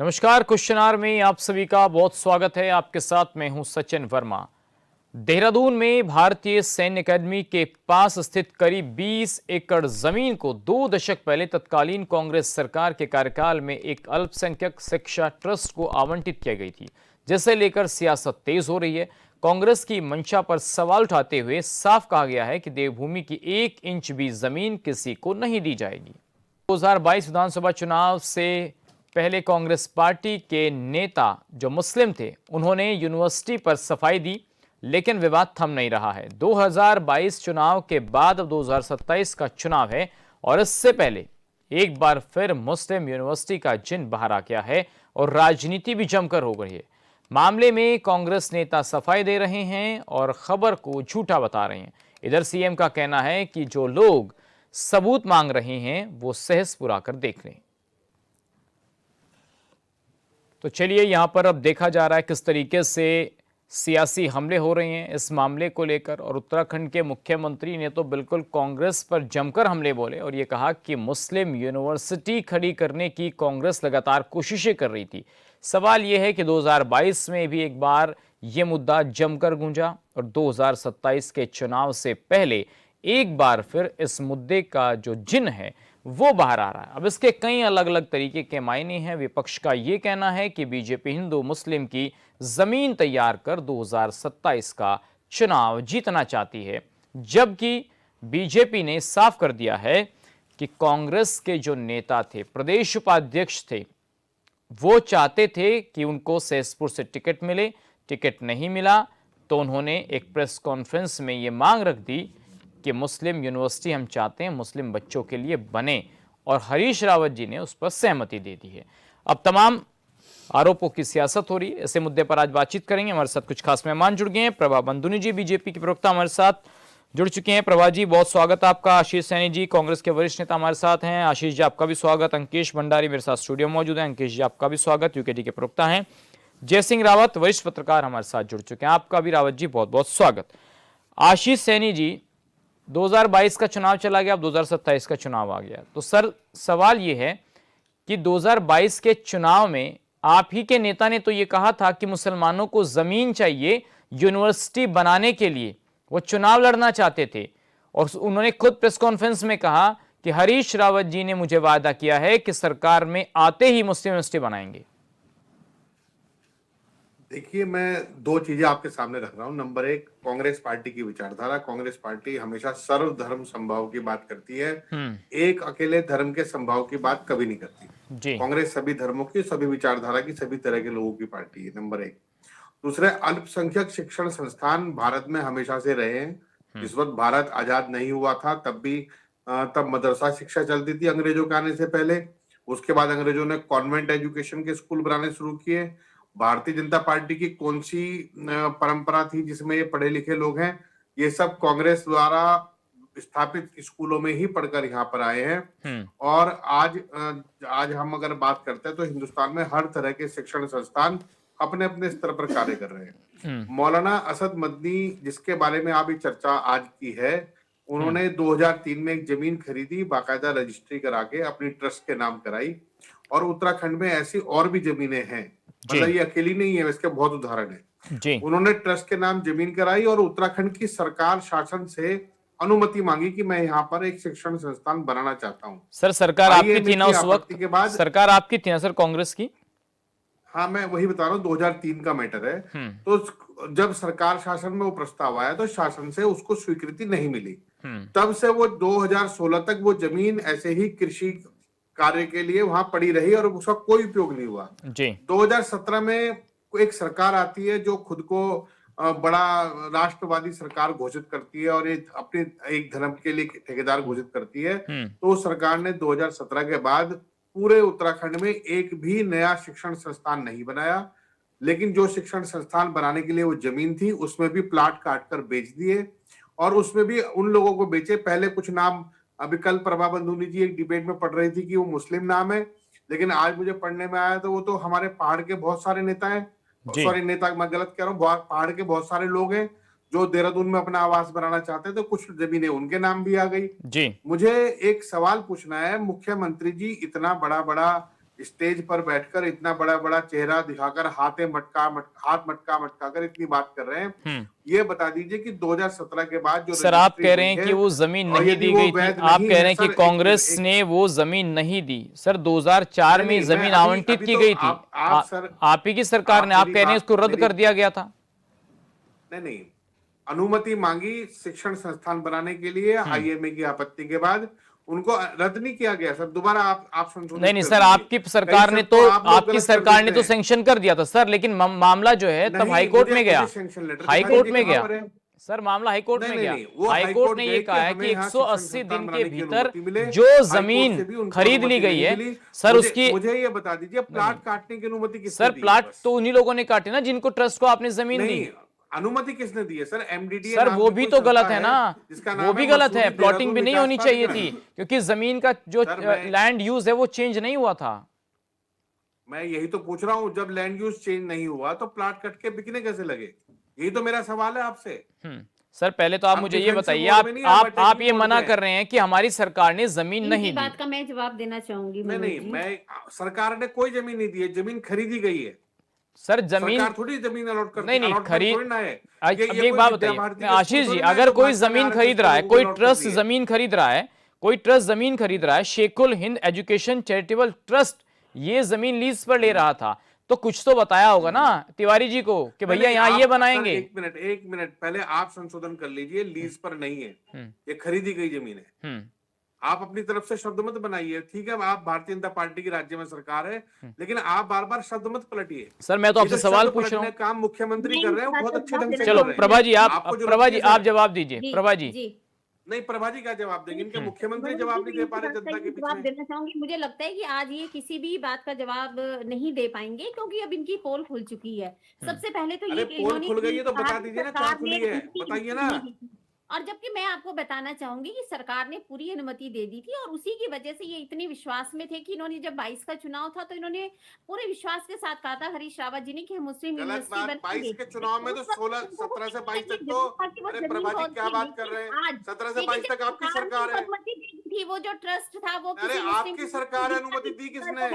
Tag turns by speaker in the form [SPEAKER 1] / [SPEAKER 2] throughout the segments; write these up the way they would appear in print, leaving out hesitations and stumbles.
[SPEAKER 1] नमस्कार। Question our में आप सभी का बहुत स्वागत है। आपके साथ मैं हूं सचिन वर्मा। देहरादून में भारतीय सैन्य अकादमी के पास स्थित करीब 20 एकड़ जमीन को 2 दशक पहले तत्कालीन कांग्रेस सरकार के कार्यकाल में एक अल्पसंख्यक शिक्षा ट्रस्ट को आवंटित की गई थी, जिसे लेकर सियासत तेज हो रही है। कांग्रेस की मंशा पर सवाल उठाते हुए साफ कहा गया है कि देवभूमि की 1 इंच भी जमीन किसी को नहीं दी जाएगी। 2022 विधानसभा चुनाव से पहले कांग्रेस पार्टी के नेता जो मुस्लिम थे, उन्होंने यूनिवर्सिटी पर सफाई दी, लेकिन विवाद थम नहीं रहा है। 2022 चुनाव के बाद अब 2027 का चुनाव है और इससे पहले एक बार फिर मुस्लिम यूनिवर्सिटी का जिन बाहर आ गया है और राजनीति भी जमकर हो गई है। मामले में कांग्रेस नेता सफाई दे रहे हैं और खबर को झूठा बता रहे हैं। इधर सीएम का कहना है कि जो लोग सबूत मांग रहे हैं वो सहज पुरा कर देख लें। तो चलिए, यहां पर अब देखा जा रहा है किस तरीके से सियासी हमले हो रहे हैं इस मामले को लेकर। और उत्तराखंड के मुख्यमंत्री ने तो बिल्कुल कांग्रेस पर जमकर हमले बोले और ये कहा कि मुस्लिम यूनिवर्सिटी खड़ी करने की कांग्रेस लगातार कोशिशें कर रही थी। सवाल यह है कि 2022 में भी एक बार ये मुद्दा जमकर गूंजा और 2027 के चुनाव से पहले एक बार फिर इस मुद्दे का जो जिन है वो बाहर आ रहा है। अब इसके कई अलग अलग तरीके के मायने हैं। विपक्ष का यह कहना है कि बीजेपी हिंदू मुस्लिम की जमीन तैयार कर 2027 का चुनाव जीतना चाहती है, जबकि बीजेपी ने साफ कर दिया है कि कांग्रेस के जो नेता थे, प्रदेश उपाध्यक्ष थे, वो चाहते थे कि उनको सहसपुर से टिकट मिले। टिकट नहीं मिला तो उन्होंने एक प्रेस कॉन्फ्रेंस में ये मांग रख दी कि मुस्लिम यूनिवर्सिटी हम चाहते हैं, मुस्लिम बच्चों के लिए बने, और हरीश रावत जी ने उस पर सहमति दे दी है। अब तमाम आरोपों की सियासत हो रही है। ऐसे मुद्दे पर आज बातचीत करेंगे। हमारे साथ कुछ खास मेहमान जुड़ गए हैं। प्रभा बंदुनी जी, बीजेपी के प्रवक्ता, हमारे साथ जुड़ चुके हैं। प्रभा जी, बहुत स्वागत आपका। आशीष सैनी जी, कांग्रेस के वरिष्ठ नेता, हमारे साथ हैं। आशीष जी, आपका भी स्वागत। अंकेश भंडारी मेरे साथ स्टूडियो में मौजूद है। अंकेश जी, आपका भी स्वागत। यूकेडी के प्रवक्ता हैं। जय सिंह रावत, वरिष्ठ पत्रकार, हमारे साथ जुड़ चुके हैं। आपका भी रावत जी बहुत बहुत स्वागत। आशीष सैनी जी, 2022 का चुनाव चला गया, अब 2027 का चुनाव आ गया, तो सर सवाल यह है कि 2022 के चुनाव में आप ही के नेता ने तो यह कहा था कि मुसलमानों को जमीन चाहिए यूनिवर्सिटी बनाने के लिए, वो चुनाव लड़ना चाहते थे, और उन्होंने खुद प्रेस कॉन्फ्रेंस में कहा कि हरीश रावत जी ने मुझे वादा किया है कि सरकार में आते ही मुस्लिम यूनिवर्सिटी बनाएंगे।
[SPEAKER 2] देखिए, मैं दो चीजें आपके सामने रख रहा हूं। नंबर एक, कांग्रेस पार्टी की विचारधारा। कांग्रेस पार्टी हमेशा सर्वधर्म समभाव की बात करती है, एक अकेले धर्म के समभाव की बात कभी नहीं करती। कांग्रेस सभी धर्मों की, सभी विचारधारा की, सभी तरह के लोगों की पार्टी है, नंबर एक। दूसरे, अल्पसंख्यक शिक्षण संस्थान भारत में हमेशा से रहे हैं। जिस वक्त भारत आजाद नहीं हुआ था तब भी तब मदरसा शिक्षा चलती थी अंग्रेजों के आने से पहले। उसके बाद अंग्रेजों ने कॉन्वेंट एजुकेशन के स्कूल बनाने शुरू किए। भारतीय जनता पार्टी की कौन सी परंपरा थी जिसमें ये पढ़े लिखे लोग हैं? ये सब कांग्रेस द्वारा स्थापित स्कूलों में ही पढ़कर यहाँ पर आए हैं। और आज हम अगर बात करते हैं तो हिंदुस्तान में हर तरह के शिक्षण संस्थान अपने अपने स्तर पर कार्य कर रहे हैं। मौलाना असद मदनी, जिसके बारे में अभी चर्चा आज की है, उन्होंने 2003 में एक जमीन खरीदी, बाकायदा रजिस्ट्री करा के अपनी ट्रस्ट के नाम कराई। और उत्तराखंड में ऐसी और भी जमीनें हैं, मतलब ये अकेली नहीं है, इसके बहुत उदाहरण है। उन्होंने ट्रस्ट के नाम जमीन कराई और उत्तराखंड की सरकार शासन से अनुमति मांगी कि मैं यहाँ पर एक शिक्षण संस्थान बनाना चाहता हूँ।
[SPEAKER 1] सर, सरकार आपकी थी ना उस वक्त? के बाद सरकार आपकी थी ना सर, कांग्रेस की?
[SPEAKER 2] हाँ, मैं वही बता रहा हूँ, 2003 का मैटर है। तो जब सरकार शासन में वो प्रस्ताव आया तो शासन से उसको स्वीकृति नहीं मिली। तब से वो 2016 तक वो जमीन ऐसे ही कृषि कार्य के लिए वहां पड़ी रही और उसका कोई उपयोग नहीं हुआ। 2017 में एक सरकार आती है जो खुद को बड़ा राष्ट्रवादी सरकार घोषित करती है और अपने एक धर्म के लिए ठेकेदार घोषित करती है। तो सरकार ने 2017 के बाद पूरे उत्तराखंड में एक भी नया शिक्षण संस्थान नहीं बनाया, लेकिन जो शिक्षण संस्थान बनाने के लिए वो जमीन थी उसमें भी प्लाट काट कर बेच दिए, और उसमें भी उन लोगों को बेचे। पहले कुछ नाम, अभी कल प्रभा बंदूनी जी एक डिबेट में पढ़ रही थी कि वो मुस्लिम नाम है, लेकिन आज मुझे पढ़ने में आया तो वो तो हमारे पहाड़ के बहुत सारे नेता हैं। सॉरी, नेता मैं गलत कह रहा हूँ, पहाड़ के बहुत सारे लोग हैं जो देहरादून में अपना आवास बनाना चाहते हैं, तो कुछ जमीनें उनके नाम भी आ गई। मुझे एक सवाल पूछना है, मुख्यमंत्री जी इतना बड़ा बड़ा स्टेज पर बैठकर इतना बड़ा बड़ा चेहरा दिखाकर हाथ मटका कर इतनी बात कर रहे हैं। ये बता दीजिए कि 2017 के बाद जो
[SPEAKER 1] सर आप कह रहे हैं कि वो जमीन नहीं दी गई थी, आप कह रहे हैं कि कांग्रेस ने वो जमीन नहीं दी। सर 2004 में जमीन आवंटित की गई थी, आप ही की सरकार ने, आप कह रहे हैं इसको रद्द कर दिया गया था।
[SPEAKER 2] नहीं, अनुमति मांगी शिक्षण संस्थान बनाने के लिए आईएमए की आपत्ति के बाद, उनको रद्द नहीं किया गया सर। दोबारा आप संशोधित
[SPEAKER 1] नहीं सर, आपकी सरकार ने तो सैंक्शन कर दिया था सर, लेकिन मामला जो है तब हाईकोर्ट में गया, हाईकोर्ट में गया सर, मामला हाईकोर्ट में गया। हाईकोर्ट ने ये कहा है कि 180 दिन के भीतर जो जमीन खरीद ली गई है सर, उसकी
[SPEAKER 2] मुझे ये बता दीजिए प्लाट काटने की अनुमति किसने
[SPEAKER 1] सर? प्लाट तो उन्हीं लोगों ने काटे ना जिनको ट्रस्ट को आपने जमीन दी।
[SPEAKER 2] अनुमति किसने दी है सर? एमडीडीए
[SPEAKER 1] सर वो भी तो गलत है ना, वो भी गलत है। प्लॉटिंग भी नहीं होनी चाहिए थी, क्योंकि जमीन का जो लैंड यूज है वो चेंज नहीं हुआ था।
[SPEAKER 2] मैं यही तो पूछ रहा हूं, जब लैंड यूज चेंज नहीं हुआ तो प्लाट कट के बिकने कैसे लगे? यही तो मेरा सवाल है आपसे।
[SPEAKER 1] सर पहले तो आप मुझे ये बताइए, आप ये मना कर रहे हैं कि हमारी सरकार ने जमीन नहीं दी।
[SPEAKER 3] बात का मैं जवाब देना चाहूंगी।
[SPEAKER 2] मैं सरकार ने कोई जमीन नहीं दी है, जमीन खरीदी गई है
[SPEAKER 1] सर। जमीन
[SPEAKER 2] थोड़ी जमीन अलॉट करती
[SPEAKER 1] नहीं खरीद
[SPEAKER 2] है।
[SPEAKER 1] अब एक बात बताइए आशीष जी, अगर कोई जमीन खरीद रहा है, कोई ट्रस्ट जमीन खरीद रहा है, कोई ट्रस्ट जमीन खरीद रहा है, शेखुल हिंद एजुकेशन चैरिटेबल ट्रस्ट ये जमीन लीज पर ले रहा था, तो कुछ तो बताया होगा ना तिवारी जी को कि भैया यहाँ ये बनाएंगे।
[SPEAKER 2] एक मिनट पहले आप संशोधन कर लीजिए, लीज पर नहीं है, ये खरीदी गई जमीन है। आप अपनी तरफ से शब्द मत बनाइए, ठीक है? आप भारतीय जनता पार्टी की राज्य में सरकार है, लेकिन आप बार बार शब्द मत पलटिए।
[SPEAKER 1] सर मैं तो आपसे सवाल पूछ रहा हूँ,
[SPEAKER 2] काम मुख्यमंत्री कर रहे हैं बहुत अच्छे ढंग से।
[SPEAKER 1] चलो प्रभा जी आप जवाब दीजिए। प्रभा जी
[SPEAKER 2] नहीं, प्रभा जी क्या जवाब देंगे? इनके मुख्यमंत्री जवाब नहीं दे पा रहे जनता के बीच में।
[SPEAKER 3] जवाब देना चाहूंगी। मुझे लगता है कि आज ये किसी भी बात का जवाब नहीं दे पाएंगे, क्योंकि अब इनकी पोल खुल चुकी है। सबसे पहले तो ये
[SPEAKER 2] पोल खुल गई है तो बता दीजिए ना क्या खुली है, बताइए ना।
[SPEAKER 3] और जबकि मैं आपको बताना चाहूंगी कि सरकार ने पूरी अनुमति दे दी थी, और उसी की वजह से ये इतने विश्वास में थे कि इन्होंने जब 22 का चुनाव था तो इन्होंने पूरे विश्वास के साथ कहा था हरीश रावत जी ने कि हम मुस्लिम यूनिवर्सिटी बनाएंगे।
[SPEAKER 2] 22 के चुनाव में तो 17 से 22 तक तो, अरे प्रभा जी क्या बात कर रहे हैं? 17 से 22 तक आपकी सरकार है।
[SPEAKER 3] थी वो जो ट्रस्ट था वो,
[SPEAKER 2] अरे आपकी सरकार अनुमति दी किसने?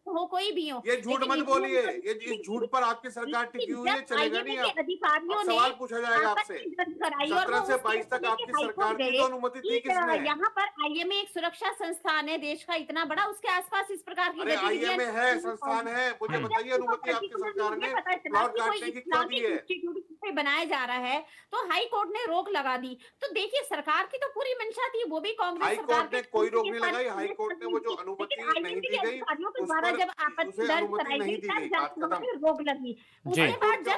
[SPEAKER 3] हो कोई भी हो,
[SPEAKER 2] ये झूठ मत बोलिए, ये इस झूठ पर आपकी सरकार टिकी हुई है, चलेगा नहीं। अब सवाल पूछा जाएगा आपसे, 17 से 22 तक आपकी सरकार की तो अनुमति दी किसने?
[SPEAKER 3] यहाँ पर आईएमए एक सुरक्षा संस्थान है देश का इतना बड़ा, उसके आसपास इस प्रकार की
[SPEAKER 2] आईएमए है, संस्थान है, मुझे बताइए अनुमति आपकी सरकार ने प्लॉट काटने की क्यों दी है?
[SPEAKER 3] बनाया जा रहा है तो हाई कोर्ट ने रोक लगा दी। तो देखिए सरकार की तो पूरी मंशा थी, वो भी कांग्रेस
[SPEAKER 2] हाई कोर्ट ने कोई रोक नहीं लगाई। हाई कोर्ट ने वो जो अनुमति नहीं दी गई उस पर जब आपत्ति दर्ज कराई गई तब
[SPEAKER 3] रोक लगी। उसके बाद जब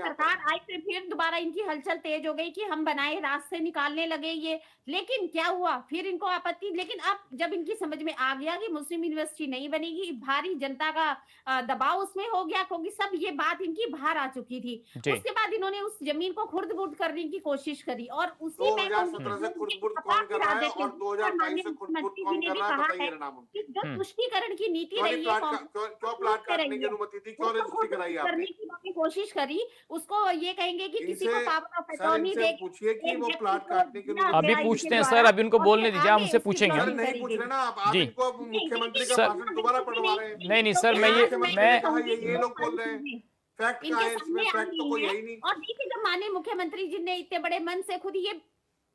[SPEAKER 3] सरकार आई फिर दोबारा इनकी हलचल तेज हो गई कि हम बनाए, रास्ते निकालने लगे ये। लेकिन क्या हुआ, फिर इनको आपत्ति, लेकिन अब जब इनकी समझ में आ गया कि मुस्लिम यूनिवर्सिटी नहीं बनेगी, भारी जनता का दबाव उसमें हो गया, क्योंकि सब ये बात इनकी बाहर आ चुकी थी। उसके बाद इन्होंने उस जमीन को खुर्द-बुर्द करने की कोशिश करी, और उसी में
[SPEAKER 2] 2017 से खुर्द-बुर्द कौन कर रहा है और 2022 से खुर्द-बुर्द कौन कर रहा है, बताइए ना नाम।
[SPEAKER 3] जो तुष्टीकरण की नीति रही है,
[SPEAKER 2] क्यों प्लाट काटने की अनुमति दी, क्यों रजिस्ट्री कराई आपने?
[SPEAKER 3] की कोशिश करी, उसको ये कहेंगे कि किसी को पावर ऑफ अटॉर्नी दे,
[SPEAKER 2] पूछिए कि वो प्लाट काटने की अनुमति।
[SPEAKER 1] अभी पूछते हैं सर, अभी उनको बोलने दीजिए, हम उनसे पूछेंगे।
[SPEAKER 2] नहीं पूछ रहे ना आप इनको मुख्यमंत्री का भाषण दोबारा पढ़वा रहे हैं।
[SPEAKER 1] नहीं सर, मैं
[SPEAKER 2] ये लोग बोल रहे हैं फैक्ट का है, इसमें फैक्ट तो कोई है ही नहीं।
[SPEAKER 3] और देखिए जब माननीय मुख्यमंत्री जी ने इतने बड़े मन से खुद ये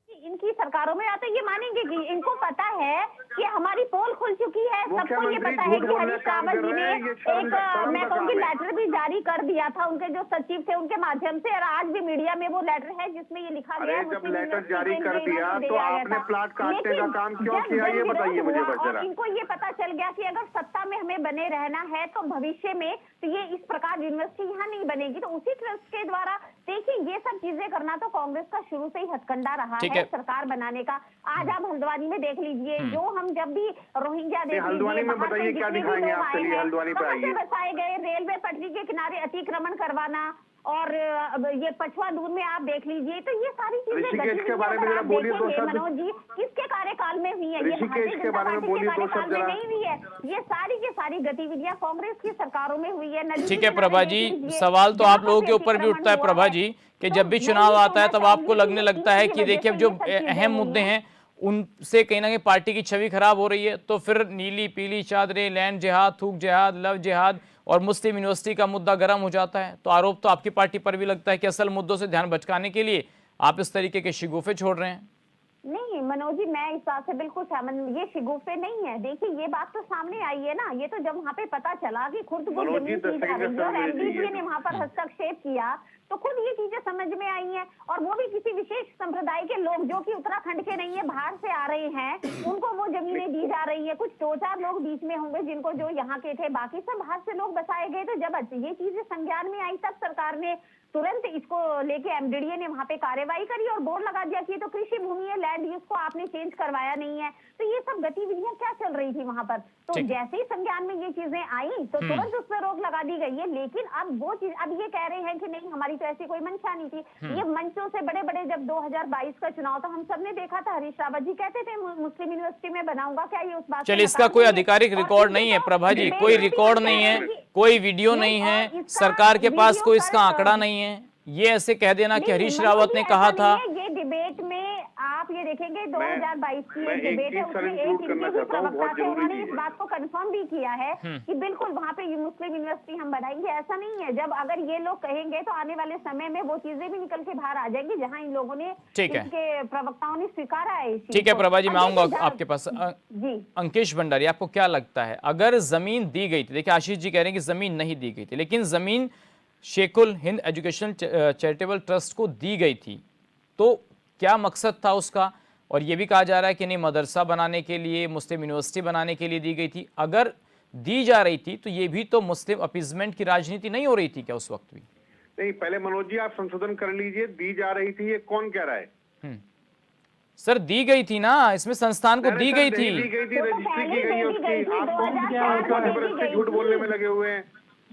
[SPEAKER 3] इनकी सरकारों में आते ये मानेंगे कि इनको पता है कि हमारी पोल खुल चुकी है, सबको ये पता है कि हरीश रावत जी ने एक मैं कहूँगी लेटर भी जारी कर दिया था उनके जो सचिव थे उनके माध्यम से, और आज भी मीडिया में वो लेटर है जिसमें ये लिखा गया है।
[SPEAKER 4] जब लेटर जारी कर दिया तो आपने प्लाट काटने का काम क्यों किया, ये बताइए मुझे बस जरा।
[SPEAKER 3] इनको ये पता चल गया कि अगर सत्ता में हमें बने रहना है तो भविष्य में तो ये इस प्रकार यूनिवर्सिटी यहाँ नहीं बनेगी, तो उसी ट्रस्ट के द्वारा देखिए ये सब चीजें करना तो कांग्रेस का शुरू से ही हथकंडा रहा है सरकार बनाने का। आज आप हल्द्वानी में देख लीजिए, जो हम जब भी रोहिंग्या देख
[SPEAKER 4] हल्द्वानी में बताइए क्या दिखाएंगे आप, चलिए हल्द्वानी पे आइए।
[SPEAKER 3] बसाए गए रेलवे पटरी के किनारे अतिक्रमण करवाना, और ये पछुआ दूर में आप देख लीजिए, तो ये सारी चीजें
[SPEAKER 4] ऋषिकेश के बारे में जरा बोलिए तो शब्द।
[SPEAKER 3] मनोज जी किसके कार्यकाल में हुई है? ये
[SPEAKER 4] ऋषिकेश के बारे में बोलिए तो शब्द जरा।
[SPEAKER 3] नहीं हुई है, ये सारी की सारी गतिविधियां कांग्रेस की सरकारों में हुई है।
[SPEAKER 1] ठीक है प्रभा जी, सवाल तो आप लोगों के ऊपर भी उठता है प्रभा जी कि जब भी चुनाव आता है तब आपको लगने लगता है कि देखिए अब जो अहम मुद्दे हैं उनसे कहीं ना कहीं पार्टी की छवि खराब हो रही है, तो फिर नीली पीली चादरें, लैंड जिहाद, थूक जिहाद, लव जिहाद और मुस्लिम यूनिवर्सिटी का मुद्दा गर्म हो जाता है। तो आरोप तो आपकी पार्टी पर भी लगता है कि असल मुद्दों से ध्यान भटकाने के लिए आप इस तरीके के शिगुफे छोड़ रहे हैं।
[SPEAKER 3] नहीं मनोज जी, मैं इस बात से बिल्कुल सहमत, ये शिगुफे नहीं है। देखिए ये बात तो सामने आई है ना, ये तो जब वहाँ पे पता चला कि खुद वो
[SPEAKER 4] मनोज जी,
[SPEAKER 3] जमीन की जा रही है और एमडीपीए ने वहाँ पर हस्तक्षेप किया, तो खुद ये चीजें समझ में आई हैं। और वो भी किसी विशेष संप्रदाय के लोग जो कि उत्तराखंड के नहीं है, बाहर से आ रहे हैं, उनको वो जमीनें दी जा रही है। कुछ 2-4 लोग बीच में होंगे जिनको, जो यहाँ के थे, बाकी सब बाहर से लोग बसाए गए। तो जब ये चीजें संज्ञान में आई तब सरकार ने तुरंत इसको लेके एमडीडीए ने वहाँ पे कार्रवाई करी और बोर्ड लगा दिया कि ये तो कृषि भूमि है, लैंड यूज को आपने चेंज करवाया नहीं है। तो ये सब गतिविधियां क्या चल रही थी वहाँ पर। तो जैसे ही संज्ञान में ये चीजें आई तो तुरंत उस पर रोक लगा दी गई है। लेकिन अब वो चीज, अब ये कह रहे हैं कि नहीं हमारी तो ऐसी कोई मंशा नहीं थी। ये मंचों से बड़े बड़े, जब 2022 का चुनाव था हम सबने देखा था, हरीश रावत जी कहते थे मुस्लिम यूनिवर्सिटी में बनाऊंगा। क्या ये उस बात,
[SPEAKER 1] चलिए इसका कोई आधिकारिक रिकॉर्ड नहीं है प्रभा जी, कोई रिकॉर्ड नहीं है, कोई वीडियो नहीं है, सरकार के पास कोई इसका आंकड़ा नहीं है। ये ऐसे कह देना कि हरीश रावत ने कहा था।
[SPEAKER 3] ये डिबेट में आप ये देखेंगे 2022 की एक डिबेट है, उसमें एक इनके भी प्रवक्ता थे, उन्होंने इस बात को कंफर्म भी किया है कि बिल्कुल वहाँ पे मुस्लिम यूनिवर्सिटी हम बनाएंगे। ऐसा नहीं है, जब अगर ये लोग कहेंगे तो आने वाले समय में वो चीजें भी निकल के बाहर आ जाएंगी जहाँ इन लोगों ने, इनके प्रवक्ताओं ने स्वीकारा है।
[SPEAKER 1] ठीक है प्रभा जी, मैं आऊंगा आपके पास।
[SPEAKER 3] जी
[SPEAKER 1] अंकेश भंडारी, आपको क्या लगता है अगर जमीन दी गई थी, देखिए आशीष जी कह रहे हैं कि जमीन नहीं दी गई थी, लेकिन जमीन शेखुल हिंद एजुकेशन चैरिटेबल ट्रस्ट को दी गई थी, तो क्या मकसद था उसका? और ये भी कहा जा रहा है कि नहीं, मदरसा बनाने के लिए, मुस्लिम यूनिवर्सिटी बनाने के लिए दी गई थी। अगर दी जा रही थी तो ये भी तो मुस्लिम अपीजमेंट की राजनीति नहीं हो रही थी क्या उस वक्त भी?
[SPEAKER 4] नहीं, पहले मनोज जी आप संशोधन कर लीजिए, दी जा रही थी ये कौन कह रहा है?
[SPEAKER 1] सर दी गई थी ना, इसमें संस्थान को दी गई थी,
[SPEAKER 4] रजिस्ट्री की गई है उसकी। आप झूठ बोलने में लगे हुए हैं।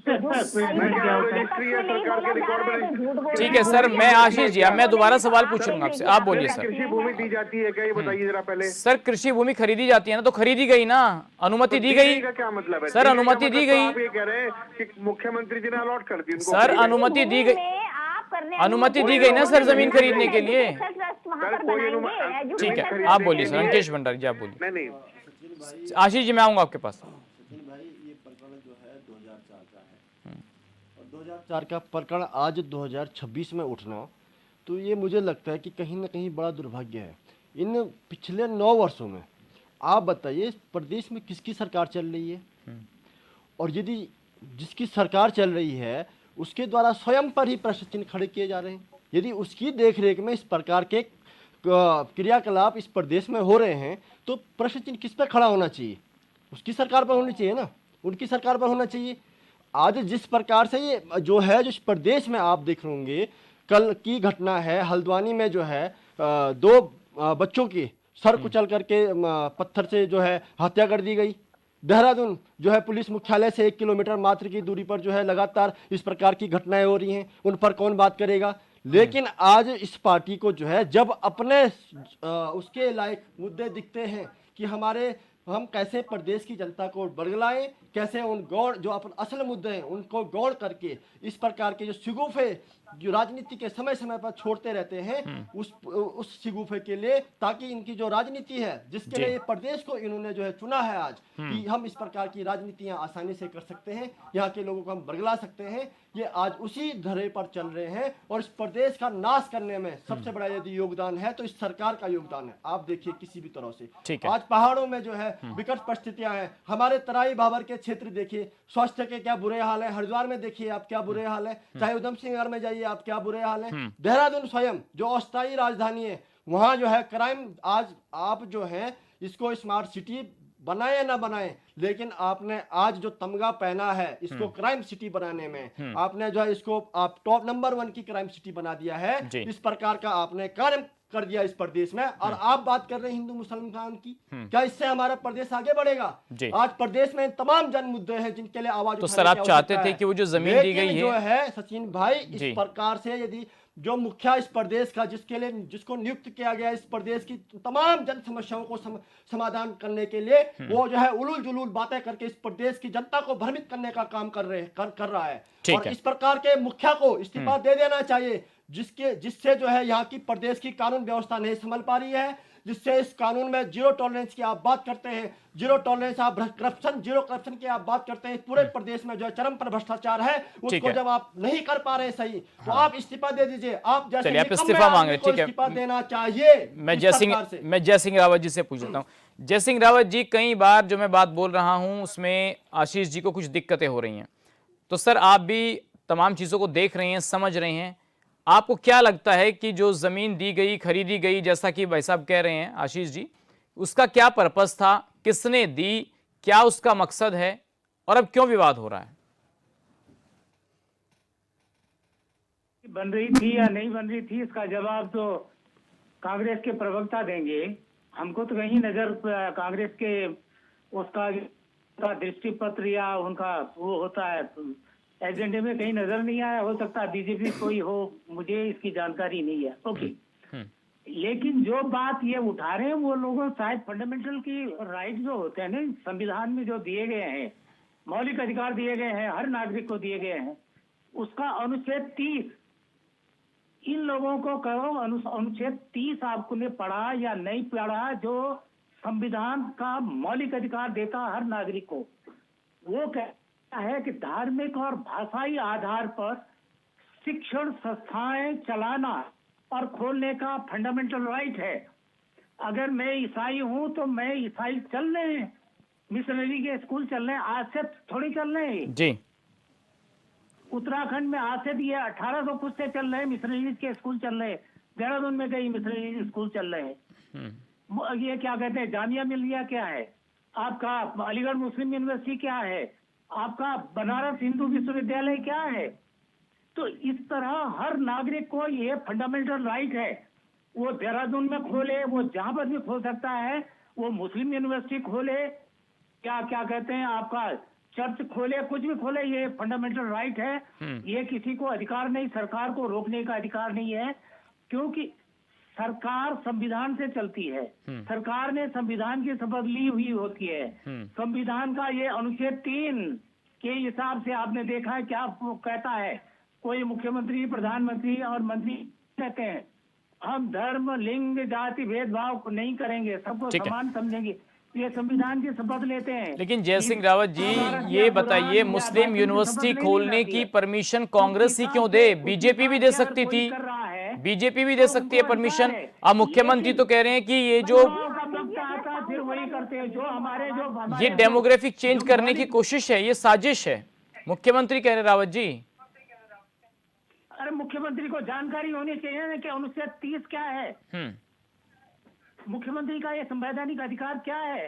[SPEAKER 4] रजिस्ट्री है सरकार के रिकॉर्ड में।
[SPEAKER 1] ठीक है सर, मैं आशीष जी, अब मैं दोबारा सवाल पूछूंगा आपसे, आप बोलिए सर।
[SPEAKER 4] कृषि भूमि दी जाती है क्या, ये बताइए जरा पहले।
[SPEAKER 1] सर कृषि भूमि खरीदी जाती है ना, तो खरीदी गई ना, अनुमति दी गई।
[SPEAKER 4] क्या मतलब है
[SPEAKER 1] सर? अनुमति दी गई।
[SPEAKER 4] आप ये कह रहे हैं कि मुख्यमंत्री जी ने अलॉट कर दी
[SPEAKER 1] सर, अनुमति दी गई, अनुमति दी गई ना सर जमीन खरीदने के लिए। ठीक है, आप बोलिए सर। अंकेश भंडारी जी आप बोलिए।
[SPEAKER 4] नहीं,
[SPEAKER 1] आशीष जी मैं आऊंगा आपके पास।
[SPEAKER 5] भाई ये प्रकरण जो है 2004 का है और 2004 का प्रकरण आज 2026 में उठना, तो ये मुझे लगता है कि कहीं ना कहीं बड़ा दुर्भाग्य है। इन पिछले 9 वर्षों में आप बताइए प्रदेश में किसकी सरकार चल रही है, और यदि जिसकी सरकार चल रही है उसके द्वारा स्वयं पर ही प्रश्न चिन्ह खड़े किए जा रहे हैं। यदि उसकी देखरेख में इस प्रकार के क्रियाकलाप इस प्रदेश में हो रहे हैं तो प्रश्न चिन्ह किस पर खड़ा होना चाहिए? उसकी सरकार पर होनी चाहिए ना, उनकी सरकार पर होना चाहिए। आज जिस प्रकार से ये जो है, जो इस प्रदेश में आप देख होंगे, कल की घटना है हल्द्वानी में जो है 2 बच्चों की सर कुचल करके पत्थर से जो है हत्या कर दी गई। देहरादून जो है पुलिस मुख्यालय से 1 किलोमीटर मात्र की दूरी पर जो है लगातार इस प्रकार की घटनाएं हो रही हैं, उन पर कौन बात करेगा? लेकिन आज इस पार्टी को जो है जब अपने उसके लायक मुद्दे दिखते हैं कि हम कैसे प्रदेश की जनता को बरगलाएं, कैसे उन गौड़ जो अपन असल मुद्दे हैं उनको गौड़ करके इस प्रकार के जो शिगुफे जो राजनीति के समय समय पर छोड़ते रहते हैं, उस शिगुफे के लिए, ताकि इनकी जो राजनीति है जिसके लिए प्रदेश को इन्होंने जो है चुना है आज, कि हम इस प्रकार की राजनीतियां आसानी से कर सकते हैं, यहाँ के लोगों को हम बरगला सकते हैं, ये आज उसी धरे पर चल रहे हैं। और इस प्रदेश का नाश करने में सबसे बड़ा यदि योगदान है तो इस सरकार का योगदान है। आप देखिए किसी भी तरह से आज पहाड़ों में जो है विकट परिस्थितियां हैं। हमारे तराई भाबर के क्षेत्र देखिए, स्वास्थ्य के क्या बुरे हाल है। हरिद्वार में देखिए आप क्या बुरे हाल है, चाहे उधम सिंह नगर में जाइए आप क्या बुरे हाल है। देहरादून स्वयं जो अस्थायी राजधानी है, वहां जो है क्राइम, आज आप जो है इसको स्मार्ट सिटी बनाए या ना बनाए, लेकिन आपने आज जो तमगा पहना है इसको क्राइम सिटी बनाने में, आपने जो है इसको आप टॉप नंबर 1 की क्राइम सिटी बना दिया है। इस प्रकार का आपने कार्य कर दिया इस प्रदेश में। और आप बात कर रहे हैं हिंदू मुसलमान की, क्या इससे हमारा प्रदेश आगे बढ़ेगा? आज प्रदेश में तमाम जन मुद्दे हैं जिनके लिए आवाज
[SPEAKER 1] तो सर आप चाहते थे कि वो जो जमीन दी गई है
[SPEAKER 5] जो है सचिन भाई, इस प्रकार से यदि जो मुखिया इस प्रदेश का जिसको नियुक्त किया गया इस प्रदेश की तमाम जन समस्याओं को समाधान करने के लिए, वो जो है उलूल जुलूल बातें करके इस प्रदेश की जनता को भ्रमित करने का काम कर रहा है। और इस प्रकार के मुखिया को इस्तीफा दे देना चाहिए, जिससे जो है यहाँ की प्रदेश की कानून व्यवस्था नहीं संभल पा रही है। जिससे इस कानून में जीरो टॉलरेंस की आप बात करते हैं, जीरो टॉलरेंस आप करप्शन, जीरो करप्शन की आप बात करते हैं, पूरे प्रदेश में जो है चरम पर भ्रष्टाचार है, उसको
[SPEAKER 1] है।
[SPEAKER 5] जब आप नहीं कर पा रहे सही, तो आप इस्तीफा दे दीजिए। आप जैसे
[SPEAKER 1] चलिए, आप
[SPEAKER 5] निकम्मे
[SPEAKER 1] इस्तीफा मांग
[SPEAKER 5] आदमी
[SPEAKER 1] रहे,
[SPEAKER 5] को
[SPEAKER 1] ठीक है।
[SPEAKER 5] इस्तीफा देना चाहिए।
[SPEAKER 1] मैं
[SPEAKER 5] इस सरकार से।
[SPEAKER 1] जय सिंह रावत जी से पूछ लेता हूँ। जय सिंह रावत जी, कई बार जो मैं बात बोल रहा हूँ उसमें आशीष जी को कुछ दिक्कतें हो रही हैं, तो सर आप भी तमाम चीज़ों को देख रहे हैं, समझ रहे हैं, आपको क्या लगता है कि जो ज़मीन दी गई, खरीदी गई, जैसा कि भाई साहब कह रहे हैं आशीष जी, उसका क्या पर्पस था, किसने दी, क्या उसका मकसद है और अब क्यों विवाद हो रहा है?
[SPEAKER 6] बन रही थी या नहीं बन रही थी, इसका जवाब तो कांग्रेस के प्रवक्ता देंगे। हमको तो कहीं नजर कांग्रेस के उसका दृष्टि पत्र या उनका वो होता है एजेंडे में कहीं नजर नहीं आया। हो सकता है बीजेपी कोई हो, मुझे इसकी जानकारी नहीं है। ओके, लेकिन जो बात ये उठा रहे हैं वो लोगों शायद फंडामेंटल की राइट जो होते हैं ना संविधान में जो दिए गए हैं, मौलिक अधिकार दिए गए हैं, हर नागरिक को दिए गए हैं, उसका अनुच्छेद 30, इन लोगों को कहो अनुच्छेद 30 आपने पढ़ा या नहीं पढ़ा, जो संविधान का मौलिक अधिकार देता हर नागरिक को, वो कहता है कि धार्मिक और भाषाई आधार पर शिक्षण संस्थाएं चलाना और खोलने का फंडामेंटल राइट है। अगर मैं ईसाई हूं तो मैं ईसाई चल रहे हैं, मिशनरी के स्कूल चल रहे हैं, आज से थोड़ी चल रहे हैं
[SPEAKER 1] जी।
[SPEAKER 6] उत्तराखंड में आज से भी 1800 कुछ से चल रहे हैं, मिशनरी के स्कूल चल रहे हैं, देहरादून में कई मिशनरी स्कूल चल रहे हैं। ये क्या कहते हैं, जामिया मिलिया क्या है आपका, अलीगढ़ मुस्लिम यूनिवर्सिटी क्या है आपका, बनारस हिंदू विश्वविद्यालय क्या है। तो इस तरह हर नागरिक को ये फंडामेंटल राइट है, वो देहरादून में खोले, वो जहां पर भी खोल सकता है, वो मुस्लिम यूनिवर्सिटी खोले, क्या कहते हैं आपका चर्च खोले, कुछ भी खोले, ये फंडामेंटल राइट है। ये किसी को अधिकार नहीं, सरकार को रोकने का अधिकार नहीं है, क्योंकि सरकार संविधान से चलती है। सरकार ने संविधान की शपथ ली हुई होती है। संविधान का ये अनुच्छेद 3 के हिसाब से आपने देखा है क्या वो कहता है, कोई मुख्यमंत्री, प्रधानमंत्री और मंत्री कहते हैं हम धर्म, लिंग, जाति भेदभाव को नहीं करेंगे, सबको समान समझेंगे, ये संविधान की शपथ लेते हैं।
[SPEAKER 1] लेकिन जय सिंह रावत जी, ये बताइए, मुस्लिम यूनिवर्सिटी खोलने की परमिशन कांग्रेस ही क्यों दे? बीजेपी भी दे सकती थी, बीजेपी भी दे सकती है परमिशन। अब मुख्यमंत्री तो कह रहे हैं कि ये जो
[SPEAKER 6] फिर वही करते हैं जो हमारे जो
[SPEAKER 1] ये डेमोग्राफिक चेंज करने की कोशिश है, ये साजिश है, मुख्यमंत्री कह रहे रावत जी।
[SPEAKER 6] अरे मुख्यमंत्री को जानकारी होनी चाहिए ना कि अनुच्छेद 30 क्या है, मुख्यमंत्री का ये संवैधानिक अधिकार क्या है।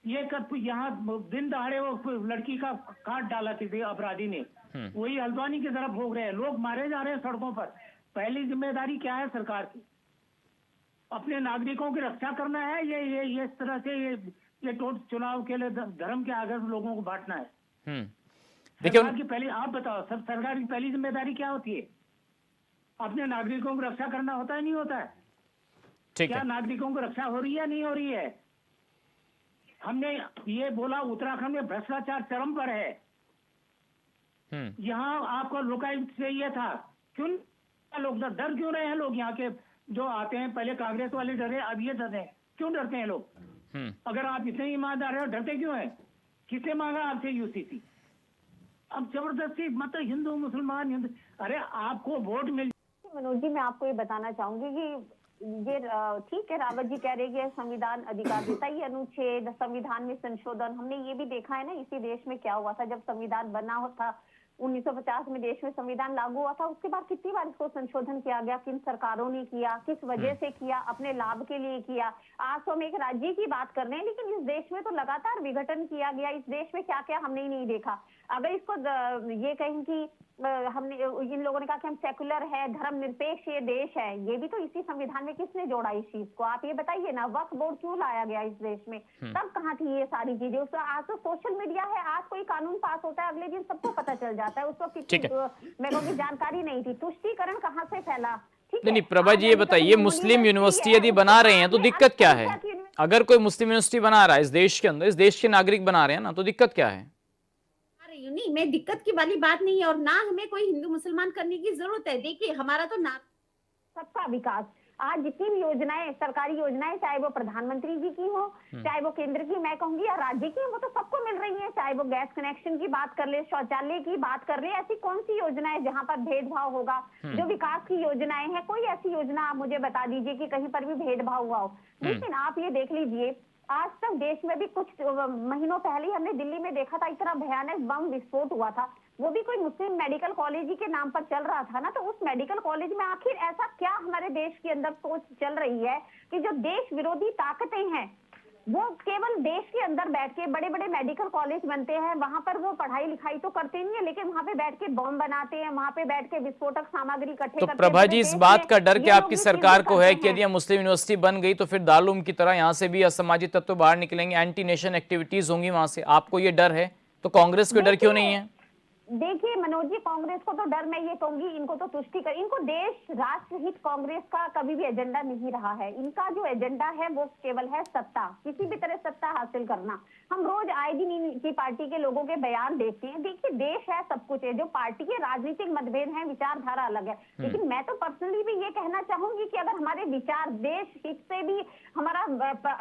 [SPEAKER 6] ये यहाँ दिन दहाड़े वो लड़की का काट डाला थी अपराधी ने, वही हल्द्वानी की तरफ भोग रहे हैं, लोग मारे जा रहे हैं सड़कों पर। पहली जिम्मेदारी क्या है सरकार की? अपने नागरिकों की रक्षा करना है, ये इस तरह से ये चुनाव के लिए धर्म के आगे लोगों को बांटना है। सरकार की पहली, आप बताओ सब, सरकार की पहली जिम्मेदारी क्या होती है? अपने नागरिकों की रक्षा करना होता है, नहीं होता है? क्या नागरिकों को रक्षा हो रही है, नहीं हो रही है? हमने ये बोला उत्तराखंड में भ्रष्टाचार चरम पर है, यहाँ आपको लोकायुक्त से ये था, क्यों लोग डर क्यों रहे हैं? लोग यहाँ के जो आते हैं, पहले कांग्रेस वाले डरे, अब ये डरे, क्यों डरते हैं लोग? अगर आप इतने ईमानदार हो, डरते क्यों है? किसने मांगा आपसे यूसीसी? अब जबरदस्ती मतलब हिंदू मुसलमान हिंदू, अरे आपको वोट मिल।
[SPEAKER 7] मनोज जी, मैं आपको ये बताना चाहूंगी कि ये ठीक है, रावत जी कह रहे हैं कि संविधान अधिकार देता है, ये अनुच्छेद, संविधान में संशोधन, हमने ये भी देखा है ना इसी देश में क्या हुआ था जब संविधान बना था 1950 में, देश में संविधान लागू हुआ था, उसके बाद कितनी बार इसको संशोधन किया गया, किन सरकारों ने किया, किस वजह से किया, अपने लाभ के लिए किया। आज तो हम एक राज्य की बात कर रहे हैं, लेकिन इस देश में तो लगातार विघटन किया गया। इस देश में क्या क्या हमने ही नहीं देखा। अगर इसको ये कहें कि हमने, इन लोगों ने कहा कि हम सेकुलर है, धर्म निरपेक्ष ये देश है, ये भी तो इसी संविधान में किसने जोड़ा इस चीज को? आप ये बताइए ना, वक्फ बोर्ड क्यों लाया गया इस देश में? तब कहाँ थी ये सारी चीजें? उसको आज तो सोशल मीडिया है, आज कोई कानून पास होता है, अगले दिन सबको पता चल जाता है, उसको मैं कहूँगी जानकारी नहीं थी। तुष्टीकरण कहाँ से फैला?
[SPEAKER 1] नहीं, प्रभा जी ये बताइए, मुस्लिम यूनिवर्सिटी यदि बना रहे हैं तो दिक्कत क्या है? अगर कोई मुस्लिम यूनिवर्सिटी बना रहा है इस देश के अंदर, इस देश के नागरिक बना रहे हैं ना, तो दिक्कत क्या है?
[SPEAKER 3] नहीं, मैं दिक्कत की वाली बात नहीं है, और ना हमें कोई हिंदू मुसलमान करने की जरूरत है। देखिए हमारा तो ना
[SPEAKER 7] सबका विकास, आज जितनी भी योजनाएं, सरकारी योजनाएं, चाहे वो प्रधानमंत्री जी की हो, चाहे वो केंद्र की मैं कहूंगी या राज्य की, वो तो सबको मिल रही है। चाहे वो गैस कनेक्शन की बात कर ले, शौचालय की बात कर ले, ऐसी कौन सी योजना है जहां पर भेदभाव होगा? जो विकास की योजनाएं हैं, कोई ऐसी योजना आप मुझे बता दीजिए कि कहीं पर भी भेदभाव हुआ हो। लेकिन आप ये देख लीजिए, आज तक देश में भी कुछ महीनों पहले ही हमने दिल्ली में देखा था, इतना भयानक बम विस्फोट हुआ था, वो भी कोई मुस्लिम मेडिकल कॉलेज ही के नाम पर चल रहा था ना। तो उस मेडिकल कॉलेज में आखिर ऐसा क्या हमारे देश के अंदर सोच चल रही है कि जो देश विरोधी ताकतें हैं वो केवल देश के अंदर बैठ के बड़े बड़े मेडिकल कॉलेज बनते हैं, वहां पर वो पढ़ाई लिखाई तो करते नहीं है, लेकिन वहां पे बैठ के बम बनाते हैं, वहां पे बैठ के विस्फोटक सामग्री इकट्ठे
[SPEAKER 1] तो
[SPEAKER 7] करते हैं।
[SPEAKER 1] प्रभा जी, इस बात का डर क्या आपकी सरकार को है कि
[SPEAKER 7] हैं।
[SPEAKER 1] यदि मुस्लिम यूनिवर्सिटी बन गई तो फिर दारुल की तरह यहाँ से भी असामाजिक तत्व बाहर निकलेंगे, एंटी नेशन एक्टिविटीज होंगी वहां से? आपको ये डर है? तो कांग्रेस को डर क्यों नहीं है?
[SPEAKER 7] देखिए मनोज जी, कांग्रेस को तो डर, मैं ये कहूंगी इनको तो तुष्टि कर, इनको देश राष्ट्र हित कांग्रेस का कभी भी एजेंडा नहीं रहा है। इनका जो एजेंडा है वो केवल है सत्ता, किसी भी तरह सत्ता हासिल करना। हम रोज आए दिन इनकी पार्टी के लोगों के बयान देखते हैं। देखिए, देश है, सब कुछ है, जो पार्टी के राजनीतिक मतभेद हैं, विचारधारा अलग है, लेकिन मैं तो पर्सनली भी ये कहना चाहूंगी कि अगर हमारे विचार देश हित से भी हमारा